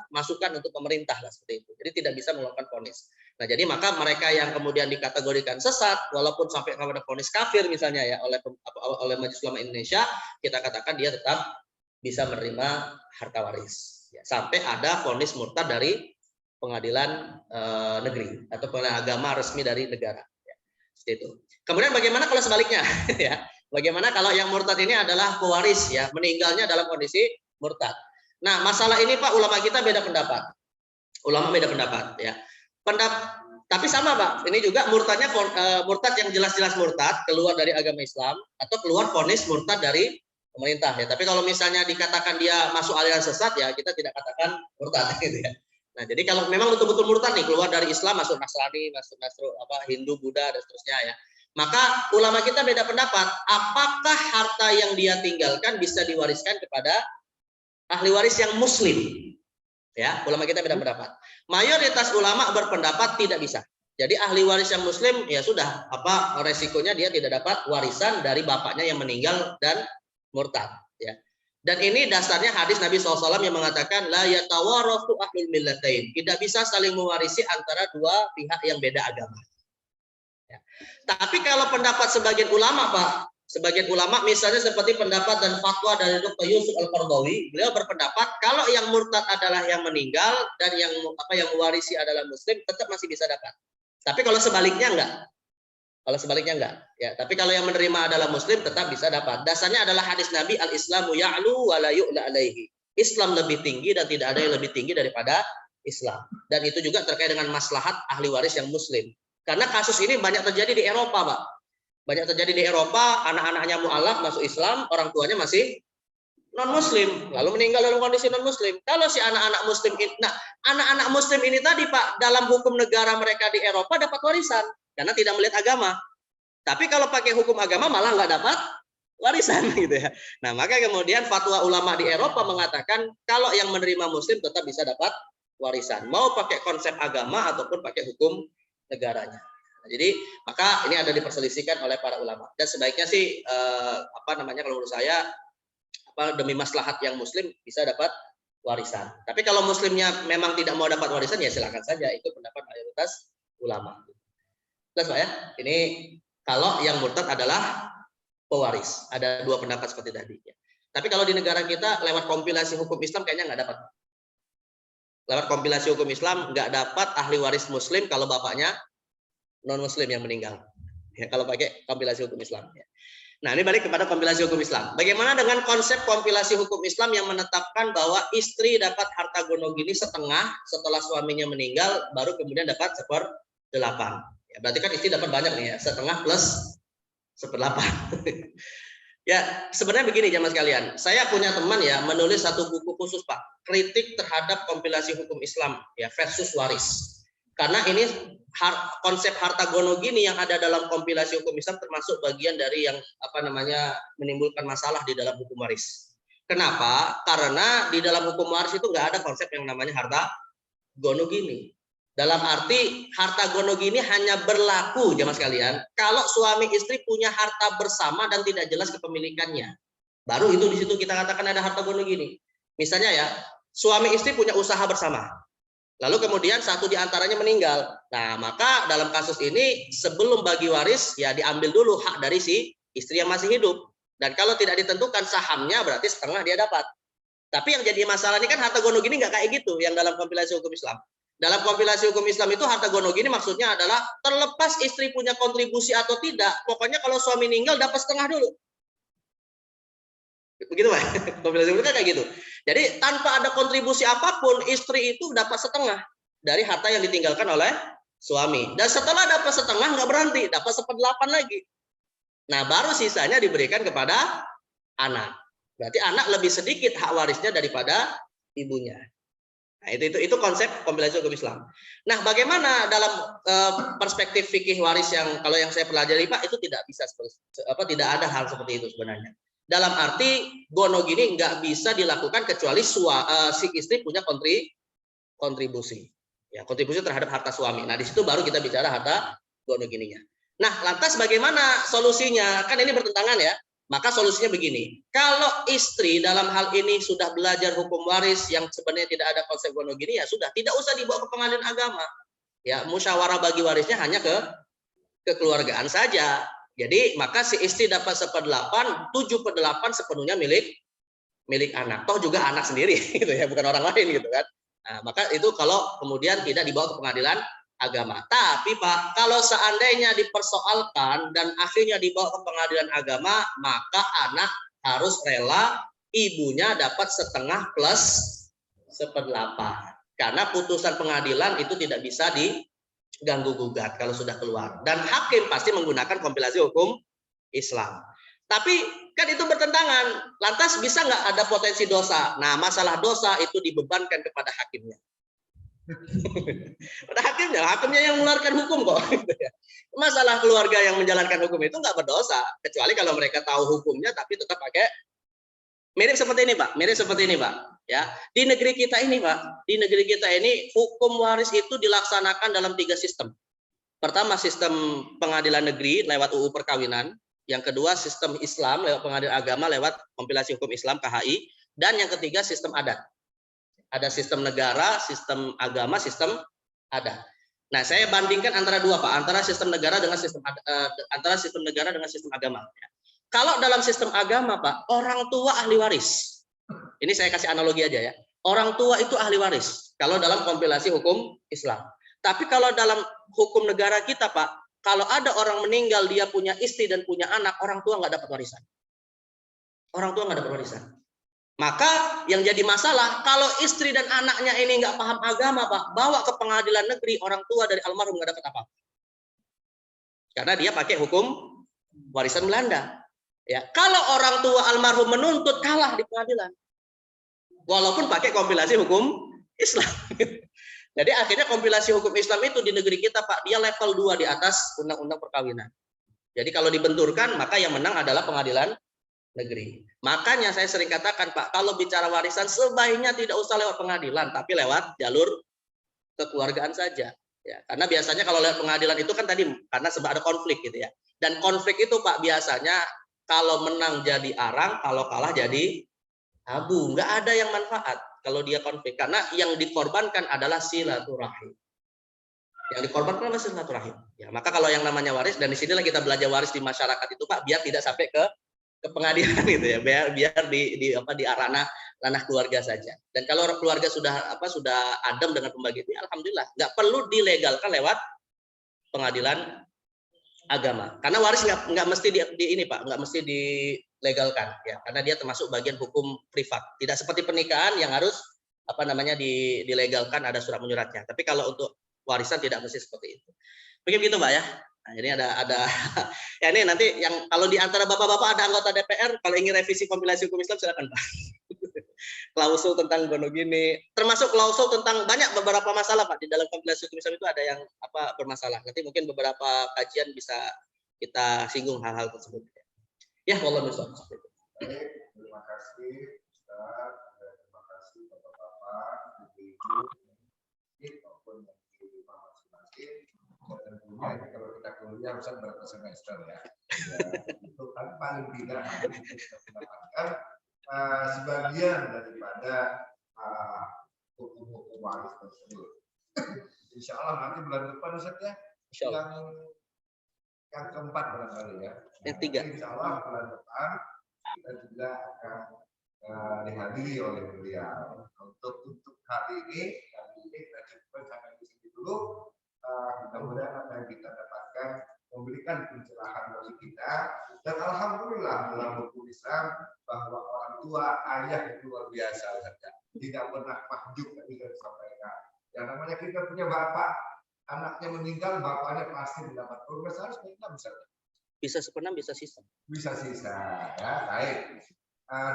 masukan untuk pemerintah lah seperti itu. Jadi tidak bisa mengeluarkan vonis. Nah, jadi maka mereka yang kemudian dikategorikan sesat walaupun sampai kepada vonis kafir misalnya ya oleh Majelis Ulama Indonesia, kita katakan dia tetap bisa menerima harta waris. Ya, sampai ada vonis murtad dari pengadilan negeri atau pengadilan agama resmi dari negara. Ya, seperti itu. Kemudian bagaimana kalau sebaliknya ya? Bagaimana kalau yang murtad ini adalah pewaris ya, meninggalnya dalam kondisi murtad. Nah, masalah ini Pak ulama kita beda pendapat. Ulama beda pendapat ya. Tapi sama Pak, ini juga murtadnya murtad yang jelas-jelas murtad, keluar dari agama Islam atau keluar vonis murtad dari pemerintah ya. Tapi kalau misalnya dikatakan dia masuk aliran sesat ya, kita tidak katakan murtad gitu ya. Nah, jadi kalau memang betul-betul murtad nih, keluar dari Islam masuk Nasrani, masuk Hindu, Buddha dan seterusnya ya. Maka ulama kita beda pendapat, apakah harta yang dia tinggalkan bisa diwariskan kepada ahli waris yang muslim? Ya, ulama kita beda pendapat. Mayoritas ulama berpendapat tidak bisa. Jadi ahli waris yang muslim ya sudah, resikonya dia tidak dapat warisan dari bapaknya yang meninggal dan murtad, ya. Dan ini dasarnya hadis Nabi SAW yang mengatakan la yatawarathu ahlul millatain. Tidak bisa saling mewarisi antara dua pihak yang beda agama. Ya. Tapi kalau pendapat sebagian ulama Pak, sebagian ulama misalnya seperti pendapat dan fatwa dari Dr. Yusuf Al-Qaradawi, beliau berpendapat kalau yang murtad adalah yang meninggal dan yang mewarisi adalah muslim, tetap masih bisa dapat. Tapi kalau sebaliknya enggak. Kalau sebaliknya enggak. Ya, tapi kalau yang menerima adalah muslim tetap bisa dapat. Dasarnya adalah hadis Nabi al-Islamu ya'lu wa la yu'la alaihi. Islam lebih tinggi dan tidak ada yang lebih tinggi daripada Islam. Dan itu juga terkait dengan maslahat ahli waris yang muslim. Karena kasus ini banyak terjadi di Eropa, Pak. Banyak terjadi di Eropa, anak-anaknya mu'alaf masuk Islam, orang tuanya masih non-muslim, lalu meninggal dalam kondisi non-muslim. Kalau si anak-anak muslim ini, nah anak-anak muslim ini tadi Pak, dalam hukum negara mereka di Eropa dapat warisan karena tidak melihat agama. Tapi kalau pakai hukum agama malah nggak dapat warisan gitu ya. Nah maka kemudian fatwa ulama di Eropa mengatakan kalau yang menerima muslim tetap bisa dapat warisan, mau pakai konsep agama ataupun pakai hukum negaranya. Nah, jadi maka ini ada diperselisihkan oleh para ulama dan sebaiknya sih kalau menurut saya demi maslahat yang muslim bisa dapat warisan. Tapi kalau muslimnya memang tidak mau dapat warisan ya silakan saja, itu pendapat mayoritas ulama. Jelas Pak ya? Ini kalau yang murtad adalah pewaris. Ada dua pendapat seperti tadi. Ya. Tapi kalau di negara kita lewat kompilasi hukum Islam kayaknya nggak dapat. Lewat kompilasi hukum Islam nggak dapat ahli waris muslim kalau bapaknya non muslim yang meninggal. Ya, kalau pakai kompilasi hukum Islam. Ya. Nah, ini balik kepada kompilasi hukum Islam. Bagaimana dengan konsep kompilasi hukum Islam yang menetapkan bahwa istri dapat harta gonogini setengah setelah suaminya meninggal, baru kemudian dapat 1/8. Ya, berarti kan istri dapat banyak nih ya, setengah plus 1/8. Ya, sebenarnya begini jamaah sekalian. Saya punya teman ya menulis satu buku khusus Pak, kritik terhadap kompilasi hukum Islam ya versus waris. Karena ini konsep harta gonogini yang ada dalam kompilasi hukum Islam termasuk bagian dari yang menimbulkan masalah di dalam hukum waris. Kenapa? Karena di dalam hukum waris itu nggak ada konsep yang namanya harta gonogini. Dalam arti harta gonogini hanya berlaku jamaah sekalian kalau suami istri punya harta bersama dan tidak jelas kepemilikannya. Baru itu di situ kita katakan ada harta gonogini. Misalnya ya, suami istri punya usaha bersama. Lalu kemudian satu di antaranya meninggal. Nah, maka dalam kasus ini sebelum bagi waris ya diambil dulu hak dari si istri yang masih hidup. Dan kalau tidak ditentukan sahamnya berarti setengah dia dapat. Tapi yang jadi masalah ini kan harta gonogini nggak kayak gitu yang dalam kompilasi hukum Islam. Dalam kompilasi hukum Islam itu harta gonogini maksudnya adalah terlepas istri punya kontribusi atau tidak, pokoknya kalau suami meninggal dapat setengah dulu. Begitu Pak. Kompilasi hukum kayak gitu. Jadi tanpa ada kontribusi apapun, istri itu dapat setengah dari harta yang ditinggalkan oleh suami. Dan setelah dapat setengah nggak berhenti, dapat 1/8 lagi. Nah baru sisanya diberikan kepada anak. Berarti anak lebih sedikit hak warisnya daripada ibunya. Nah itu konsep kompilasi hukum Islam. Nah bagaimana dalam perspektif fikih waris yang kalau yang saya pelajari Pak itu tidak bisa tidak ada hal seperti itu sebenarnya. Dalam arti gonogini nggak bisa dilakukan kecuali si istri punya kontribusi, ya kontribusi terhadap harta suami. Nah di situ baru kita bicara harta gonogininya. Nah lantas bagaimana solusinya? Kan ini bertentangan ya. Maka solusinya begini. Kalau istri dalam hal ini sudah belajar hukum waris yang sebenarnya tidak ada konsep gonogini ya sudah tidak usah dibawa ke pengadilan agama. Ya musyawarah bagi warisnya hanya ke kekeluargaan saja. Jadi maka si istri dapat 1/8, 7/8 sepenuhnya milik anak. Toh juga anak sendiri gitu ya, bukan orang lain gitu kan. Nah, maka itu kalau kemudian tidak dibawa ke pengadilan agama. Tapi Pak, kalau seandainya dipersoalkan dan akhirnya dibawa ke pengadilan agama, maka anak harus rela ibunya dapat setengah plus 1/8. Karena putusan pengadilan itu tidak bisa diganggu gugat kalau sudah keluar. Dan hakim pasti menggunakan kompilasi hukum Islam. Tapi kan itu bertentangan. Lantas bisa nggak ada potensi dosa? Nah, masalah dosa itu dibebankan kepada hakimnya. Pada hakimnya yang mengeluarkan hukum kok. Masalah keluarga yang menjalankan hukum itu nggak berdosa, kecuali kalau mereka tahu hukumnya tapi tetap pakai. Mirip seperti ini Pak. Ya, di negeri kita ini hukum waris itu dilaksanakan dalam 3 sistem. Pertama sistem pengadilan negeri lewat UU perkawinan, yang kedua sistem Islam lewat pengadilan agama lewat kompilasi hukum Islam KHI, dan yang ketiga sistem adat. Ada sistem negara, sistem agama, sistem adat. Nah, saya bandingkan antara dua Pak, antara sistem negara dengan sistem agama. Kalau dalam sistem agama Pak, orang tua ahli waris. Ini saya kasih analogi aja ya. Orang tua itu ahli waris kalau dalam kompilasi hukum Islam. Tapi kalau dalam hukum negara kita Pak, kalau ada orang meninggal dia punya istri dan punya anak, orang tua nggak dapat warisan. Maka yang jadi masalah kalau istri dan anaknya ini nggak paham agama Pak, bawa ke pengadilan negeri, orang tua dari almarhum nggak dapat apa-apa. Karena dia pakai hukum warisan Belanda. Ya, kalau orang tua almarhum menuntut, kalah di pengadilan. Walaupun pakai kompilasi hukum Islam. Jadi akhirnya kompilasi hukum Islam itu di negeri kita, Pak, dia level 2 di atas undang-undang perkawinan. Jadi kalau dibenturkan, maka yang menang adalah pengadilan negeri. Makanya saya sering katakan, Pak, kalau bicara warisan sebaiknya tidak usah lewat pengadilan, tapi lewat jalur kekeluargaan saja. Ya, karena biasanya kalau lewat pengadilan itu kan tadi karena sebab ada konflik gitu ya. Dan konflik itu, Pak, biasanya kalau menang jadi arang, kalau kalah jadi abu. Nggak ada yang manfaat kalau dia konflik. Karena yang dikorbankan adalah silaturahim. Yang dikorbankan adalah silaturahim. Ya, maka kalau yang namanya waris, dan disinilah kita belajar waris di masyarakat itu, Pak, biar tidak sampai ke pengadilan gitu ya, biar di ranah keluarga saja. Dan kalau keluarga sudah adem dengan pembagian ini, alhamdulillah, nggak perlu dilegalkan lewat pengadilan agama. Karena waris nggak mesti nggak mesti dilegalkan ya, karena dia termasuk bagian hukum privat. Tidak seperti pernikahan yang harus dilegalkan, ada surat menyuratnya. Tapi kalau untuk warisan tidak mesti seperti itu. Begitu Pak ya. Nah, ini ada ya, ini nanti yang kalau di antara bapak-bapak ada anggota DPR kalau ingin revisi kompilasi hukum Islam silakan Pak. Klausul tentang gonogini, termasuk klausul tentang beberapa masalah Pak di dalam kompilasi hukum Islam itu ada yang bermasalah. Nanti mungkin beberapa kajian bisa kita singgung hal-hal tersebut. Ya, wallahu a'lam. Baik, terima kasih Ustaz, terima kasih bapak-bapak, ibu-ibu, maupun yang di rumah masing-masing. Dan tentunya ini kalau kita kuliah bisa berapa semester ya. Itu kan paling tidak harus kita mendapatkan sebagian daripada hukum-hukum waris tersebut. Insya Allah nanti bulan depan Ustaz ya, yang keempat barangkali ya. Yang tiga. Insya Allah bulan depan kita juga akan dihadiri oleh beliau. Untuk hari ini kita cukupkan sampai di sini dulu. Mudah-mudahan apa yang kita dapatkan memberikan pencerahan bagi kita. Dan alhamdulillah dalam hukum Islam bahwa orang tua ayah itu luar biasa saja. Tidak pernah mahjub yang bisa disampaikan. Yang namanya kita punya bapak, anaknya meninggal, bapaknya pasti mendapat progres, harus kita bisa sepenuhnya, bisa sisa. Bisa sisa, ya baik.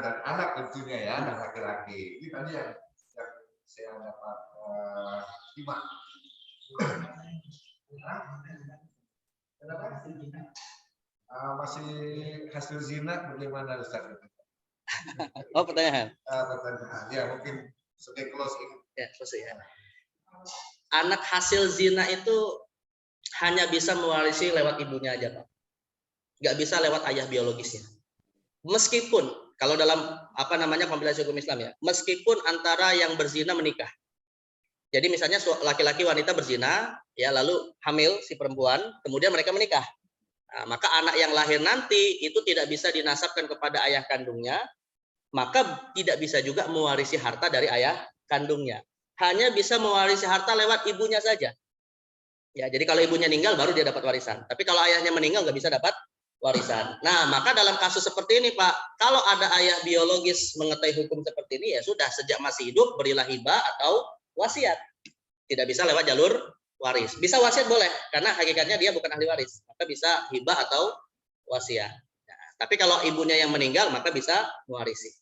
Dan anak tentunya ya, anak laki-laki. Ini tadi yang saya dapat simak. Masih hasil zina bagaimana Ustaz? Oh, pertanyaan. Pertanyaan. Ya mungkin sebagai closing. Ya, closing ya. Anak hasil zina itu hanya bisa mewarisi lewat ibunya aja, Pak. Nggak bisa lewat ayah biologisnya. Meskipun kalau dalam kompilasi hukum Islam ya, meskipun antara yang berzina menikah. Jadi misalnya laki-laki wanita berzina, ya lalu hamil si perempuan, kemudian mereka menikah. Nah, maka anak yang lahir nanti itu tidak bisa dinasabkan kepada ayah kandungnya, maka tidak bisa juga mewarisi harta dari ayah kandungnya. Hanya bisa mewarisi harta lewat ibunya saja. Ya, jadi kalau ibunya meninggal baru dia dapat warisan. Tapi kalau ayahnya meninggal nggak bisa dapat warisan. Nah, maka dalam kasus seperti ini, Pak, kalau ada ayah biologis mengetahui hukum seperti ini, ya sudah sejak masih hidup berilah hibah atau wasiat. Tidak bisa lewat jalur waris. Bisa wasiat boleh, karena hakikatnya dia bukan ahli waris. Maka bisa hibah atau wasiat. Nah, tapi kalau ibunya yang meninggal, maka bisa mewarisi.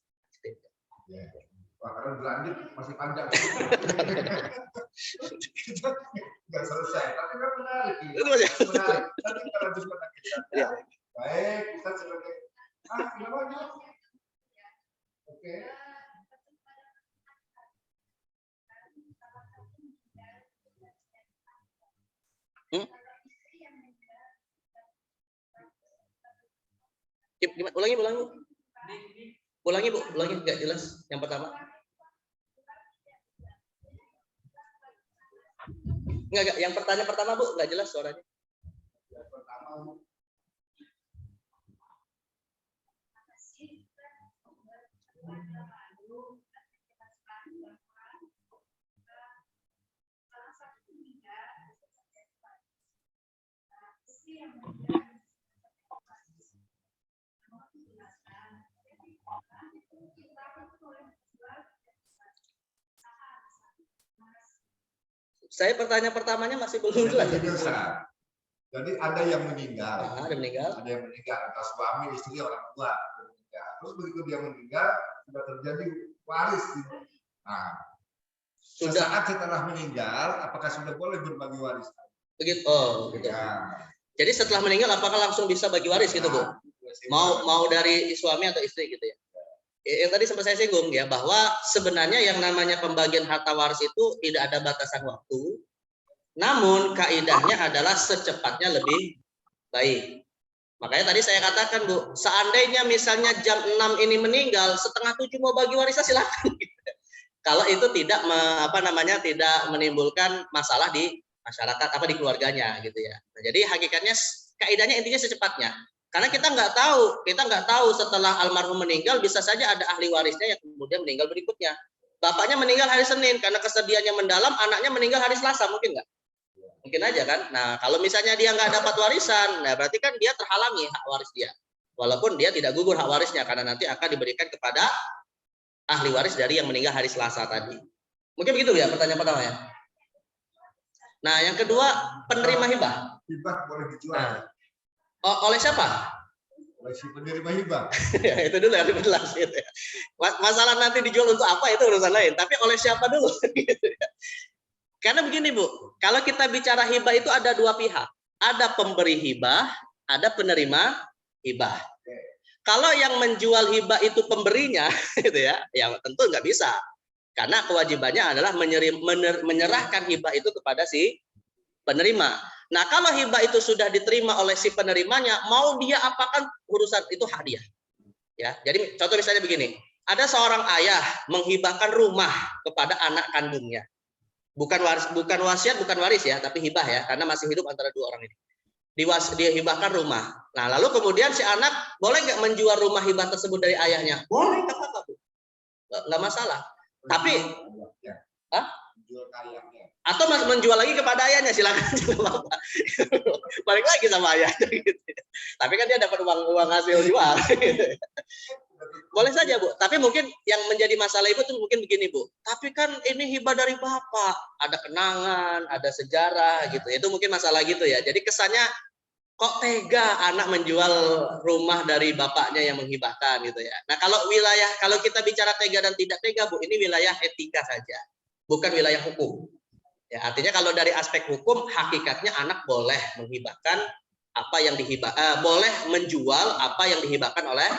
Wah, karena berlanjut masih panjang. Nggak selesai, tapi kan menarik. Menarik. Nanti kita lanjutkan lagi. Ya. Baik, kita sebagai kenapa aja? Oke. Ulangi Bu, nggak jelas yang pertama. Enggak, yang pertanyaan pertama Bu, nggak jelas suaranya. Yang pertama Saya pertanyaan pertamanya masih belum jelas. Jadi ada yang meninggal. Ada meninggal. Ada yang meninggal, entah suami, istri, orang tua. Terus begitu dia meninggal, sudah terjadi waris. Nah, Sudah. Sesaat setelah meninggal, apakah sudah boleh berbagi waris? Begitu. Oh, gitu. Ya. Jadi setelah meninggal apakah langsung bisa bagi waris gitu, Bu? Mau dari suami atau istri gitu ya? Yang tadi sempat saya singgung ya, bahwa sebenarnya yang namanya pembagian harta waris itu tidak ada batasan waktu. Namun kaidahnya adalah secepatnya lebih baik. Makanya tadi saya katakan, Bu, seandainya misalnya jam 6 ini meninggal, setengah 7 mau bagi warisnya silakan. Kalau itu tidak tidak menimbulkan masalah di masyarakat di keluarganya gitu ya. Nah, jadi hakikatnya kaidahnya intinya secepatnya. Karena kita nggak tahu setelah almarhum meninggal bisa saja ada ahli warisnya yang kemudian meninggal berikutnya. Bapaknya meninggal hari Senin karena kesedihannya mendalam, anaknya meninggal hari Selasa, mungkin nggak? Mungkin aja kan. Nah, kalau misalnya dia nggak dapat warisan, nah berarti kan dia terhalangi hak waris dia. Walaupun dia tidak gugur hak warisnya karena nanti akan diberikan kepada ahli waris dari yang meninggal hari Selasa tadi. Mungkin begitu ya pertanyaan pertama ya. Nah, yang kedua penerima hibah. Hibah boleh dijual. Nah, oleh siapa? Oleh si penerima hibah. Ya, itu dulu yang dijelas gitu ya. Masalah nanti dijual untuk apa itu urusan lain. Tapi oleh siapa dulu? Gitu ya. Karena begini Bu, kalau kita bicara hibah itu ada dua pihak. Ada pemberi hibah, ada penerima hibah. Kalau yang menjual hibah itu pemberinya, gitu ya tentu nggak bisa. Karena kewajibannya adalah menyerahkan hibah itu kepada si penerima. Nah, kalau hibah itu sudah diterima oleh si penerimanya, mau dia apakan urusan itu hak dia. Ya, jadi contoh misalnya begini, ada seorang ayah menghibahkan rumah kepada anak kandungnya. Bukan wasiat, bukan waris ya, tapi hibah ya, karena masih hidup antara dua orang ini. Dia hibahkan rumah. Nah, lalu kemudian si anak boleh nggak menjual rumah hibah tersebut dari ayahnya? Boleh, nggak apa-apa, Bu. Nggak masalah. Tapi, atau menjual lagi kepada ayahnya, silakan juga Bapak. Balik lagi sama ayahnya gitu. Tapi kan dia dapat uang hasil jual. Gitu. Boleh saja, Bu. Tapi mungkin yang menjadi masalah Ibu itu mungkin begini, Bu. Tapi kan ini hibah dari Bapak, ada kenangan, ada sejarah gitu. Itu mungkin masalah gitu ya. Jadi kesannya kok tega anak menjual rumah dari bapaknya yang menghibahkan gitu ya. Nah, kalau kita bicara tega dan tidak tega, Bu, ini wilayah etika saja. Bukan wilayah hukum. Ya, artinya kalau dari aspek hukum, hakikatnya anak boleh menghibahkan apa yang boleh menjual apa yang dihibahkan oleh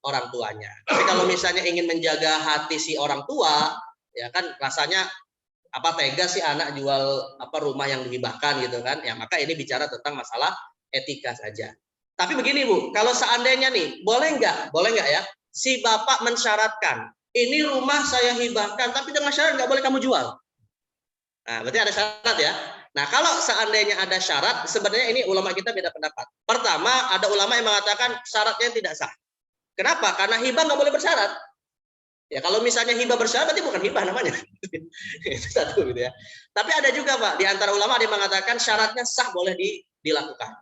orang tuanya. Tapi kalau misalnya ingin menjaga hati si orang tua, ya kan rasanya tega sih anak jual rumah yang dihibahkan gitu kan. Ya, maka ini bicara tentang masalah etika saja. Tapi begini Bu, kalau seandainya nih, boleh nggak ya, si bapak mensyaratkan, ini rumah saya hibahkan, tapi dengan syarat nggak boleh kamu jual. Nah, berarti ada syarat ya. Nah, kalau seandainya ada syarat, sebenarnya ini ulama kita beda pendapat. Pertama, ada ulama yang mengatakan syaratnya tidak sah. Kenapa? Karena hibah nggak boleh bersyarat. Ya, kalau misalnya hibah bersyarat, berarti bukan hibah namanya. Itu satu gitu ya. Tapi ada juga Pak, di antara ulama ada yang mengatakan syaratnya sah boleh dilakukan.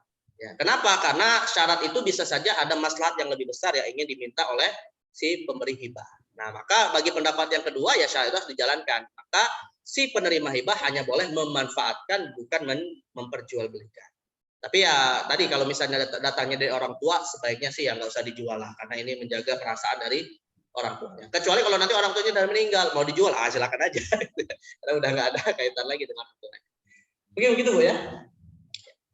Ya, kenapa? Karena syarat itu bisa saja ada maslahat yang lebih besar yang ingin diminta oleh si pemberi hibah. Nah, maka bagi pendapat yang kedua ya syarat itu harus dijalankan. Maka si penerima hibah hanya boleh memanfaatkan, bukan memperjualbelikan. Tapi ya tadi kalau misalnya datangnya dari orang tua, sebaiknya sih ya nggak usah dijual lah, karena ini menjaga perasaan dari orang tuanya. Kecuali kalau nanti orang tuanya sudah meninggal, mau dijual, silakan aja. Karena udah nggak ada kaitan lagi dengan itu. Mungkin begitu Bu ya.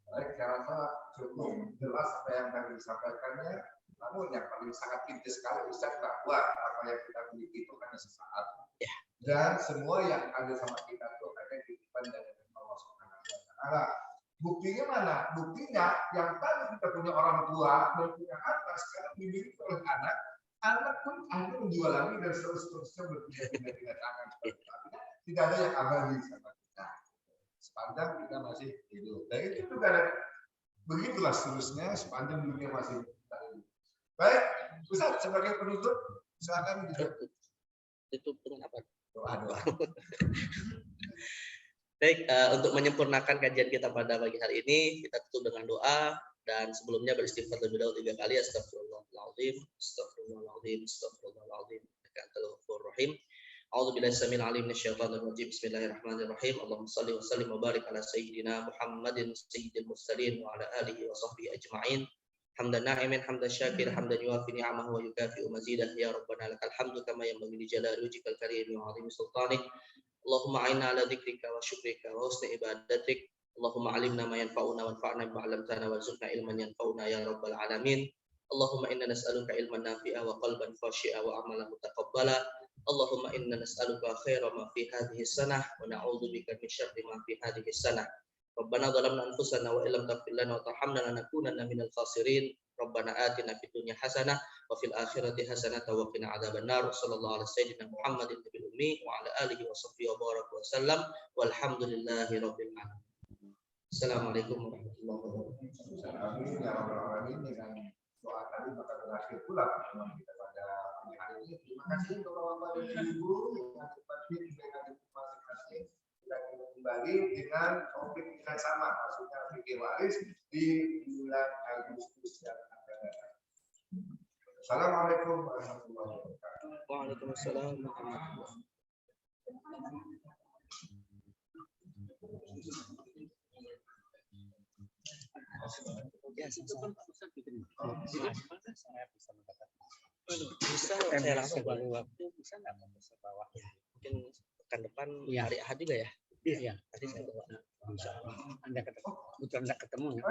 Baik, saya rasa cukup jelas apa yang tadi disampaikannya. Namun yang paling sangat inti sekali Ustaz, bahwa apa yang kita miliki itu hanya sesaat. Ya. Dan semua yang ada sama kita itu hanya titipan dari Allah Subhanahu wa Ta'ala. Buktinya mana? Buktinya yang tadi kita punya orang tua dan punya harta sekarang dimiliki oleh anak. Anak pun akhirnya menjual lagi dan seterusnya berpindah-pindah tangan. Tidak ada yang abadi sama kita. Sepanjang kita masih hidup. Dan itu juga ada. Begitulah seterusnya sepanjang dunia masih hidup. Baik, Ustaz, sebagai penutup, silakan Tutup dengan apa? Doa. Baik, untuk menyempurnakan kajian kita pada pagi hari ini, kita tutup dengan doa dan sebelumnya beristighfar terlebih dahulu 3 kali. Astagfirullahaladzim, astagfirullahaladzim, astagfirullahaladzim. A'udzubillahi samil alim minasyaitonir rajim. Bismillahirrahmanirrahim. Allahumma shalli wa sallim wa barik ala sayyidina Muhammadin sayyidil mursalin wa ala alihi wa sahbihi ajma'in. Hamdan na'imin hamdan syakir hamdan yuwafi ni'amahu wa yukafi'u mazidah ya rabbana lakal hamdu kama yanbaghi li jalali wajhikal karim wa 'azimi sultanik. Allahumma a'inna ala dzikrika wa syukrika wa husni ibadatik. Allahumma 'allimna ma yanfa'una wanfa'na bima 'allamtana warzuqna ilman yanfa'una ya rabbal alamin. Allahumma inna nas'aluka ilman nafi'a wa qalban khashi'a wa amalan mutaqabbala. Allahumma inna nas'aluka khaira ma fi hadhihi sanah wa na'udzubika min syarri ma fi hadhihi sanah. Rabbana zalamna anfusana wa illam taghfir lana wa tarhamna lanakunanna minal khasirin. Rabbana atina fid dunya hasanah wa fil akhirati hasanah wa qina adzabannar. Sallallahu alaihi sayyidina Muhammadin nabiyil ummi wa ala alihi wa sahbihi wa baraka wa sallam. Walhamdulillahi rabbil alamin. Assalamualaikum warahmatullahi wabarakatuh. Dengan doa tadi maka berakhir pula pertemuan kita pada pagi hari ini. Terima kasih kepada Bapak dan Ibu yang cepat memberikan informasi kita kembali dengan topik yang sama, maksudnya fikih waris di bulan Agustus yang akan datang. Assalamualaikum warahmatullahi wabarakatuh. Waalaikumsalam warahmatullahi wabarakatuh. Bisa saya langsung bisa nggak bawa mungkin pekan depan hari Ahad juga ya? Iya. Tadi saya bawa. Anda ketemu, Anda ketemu ya.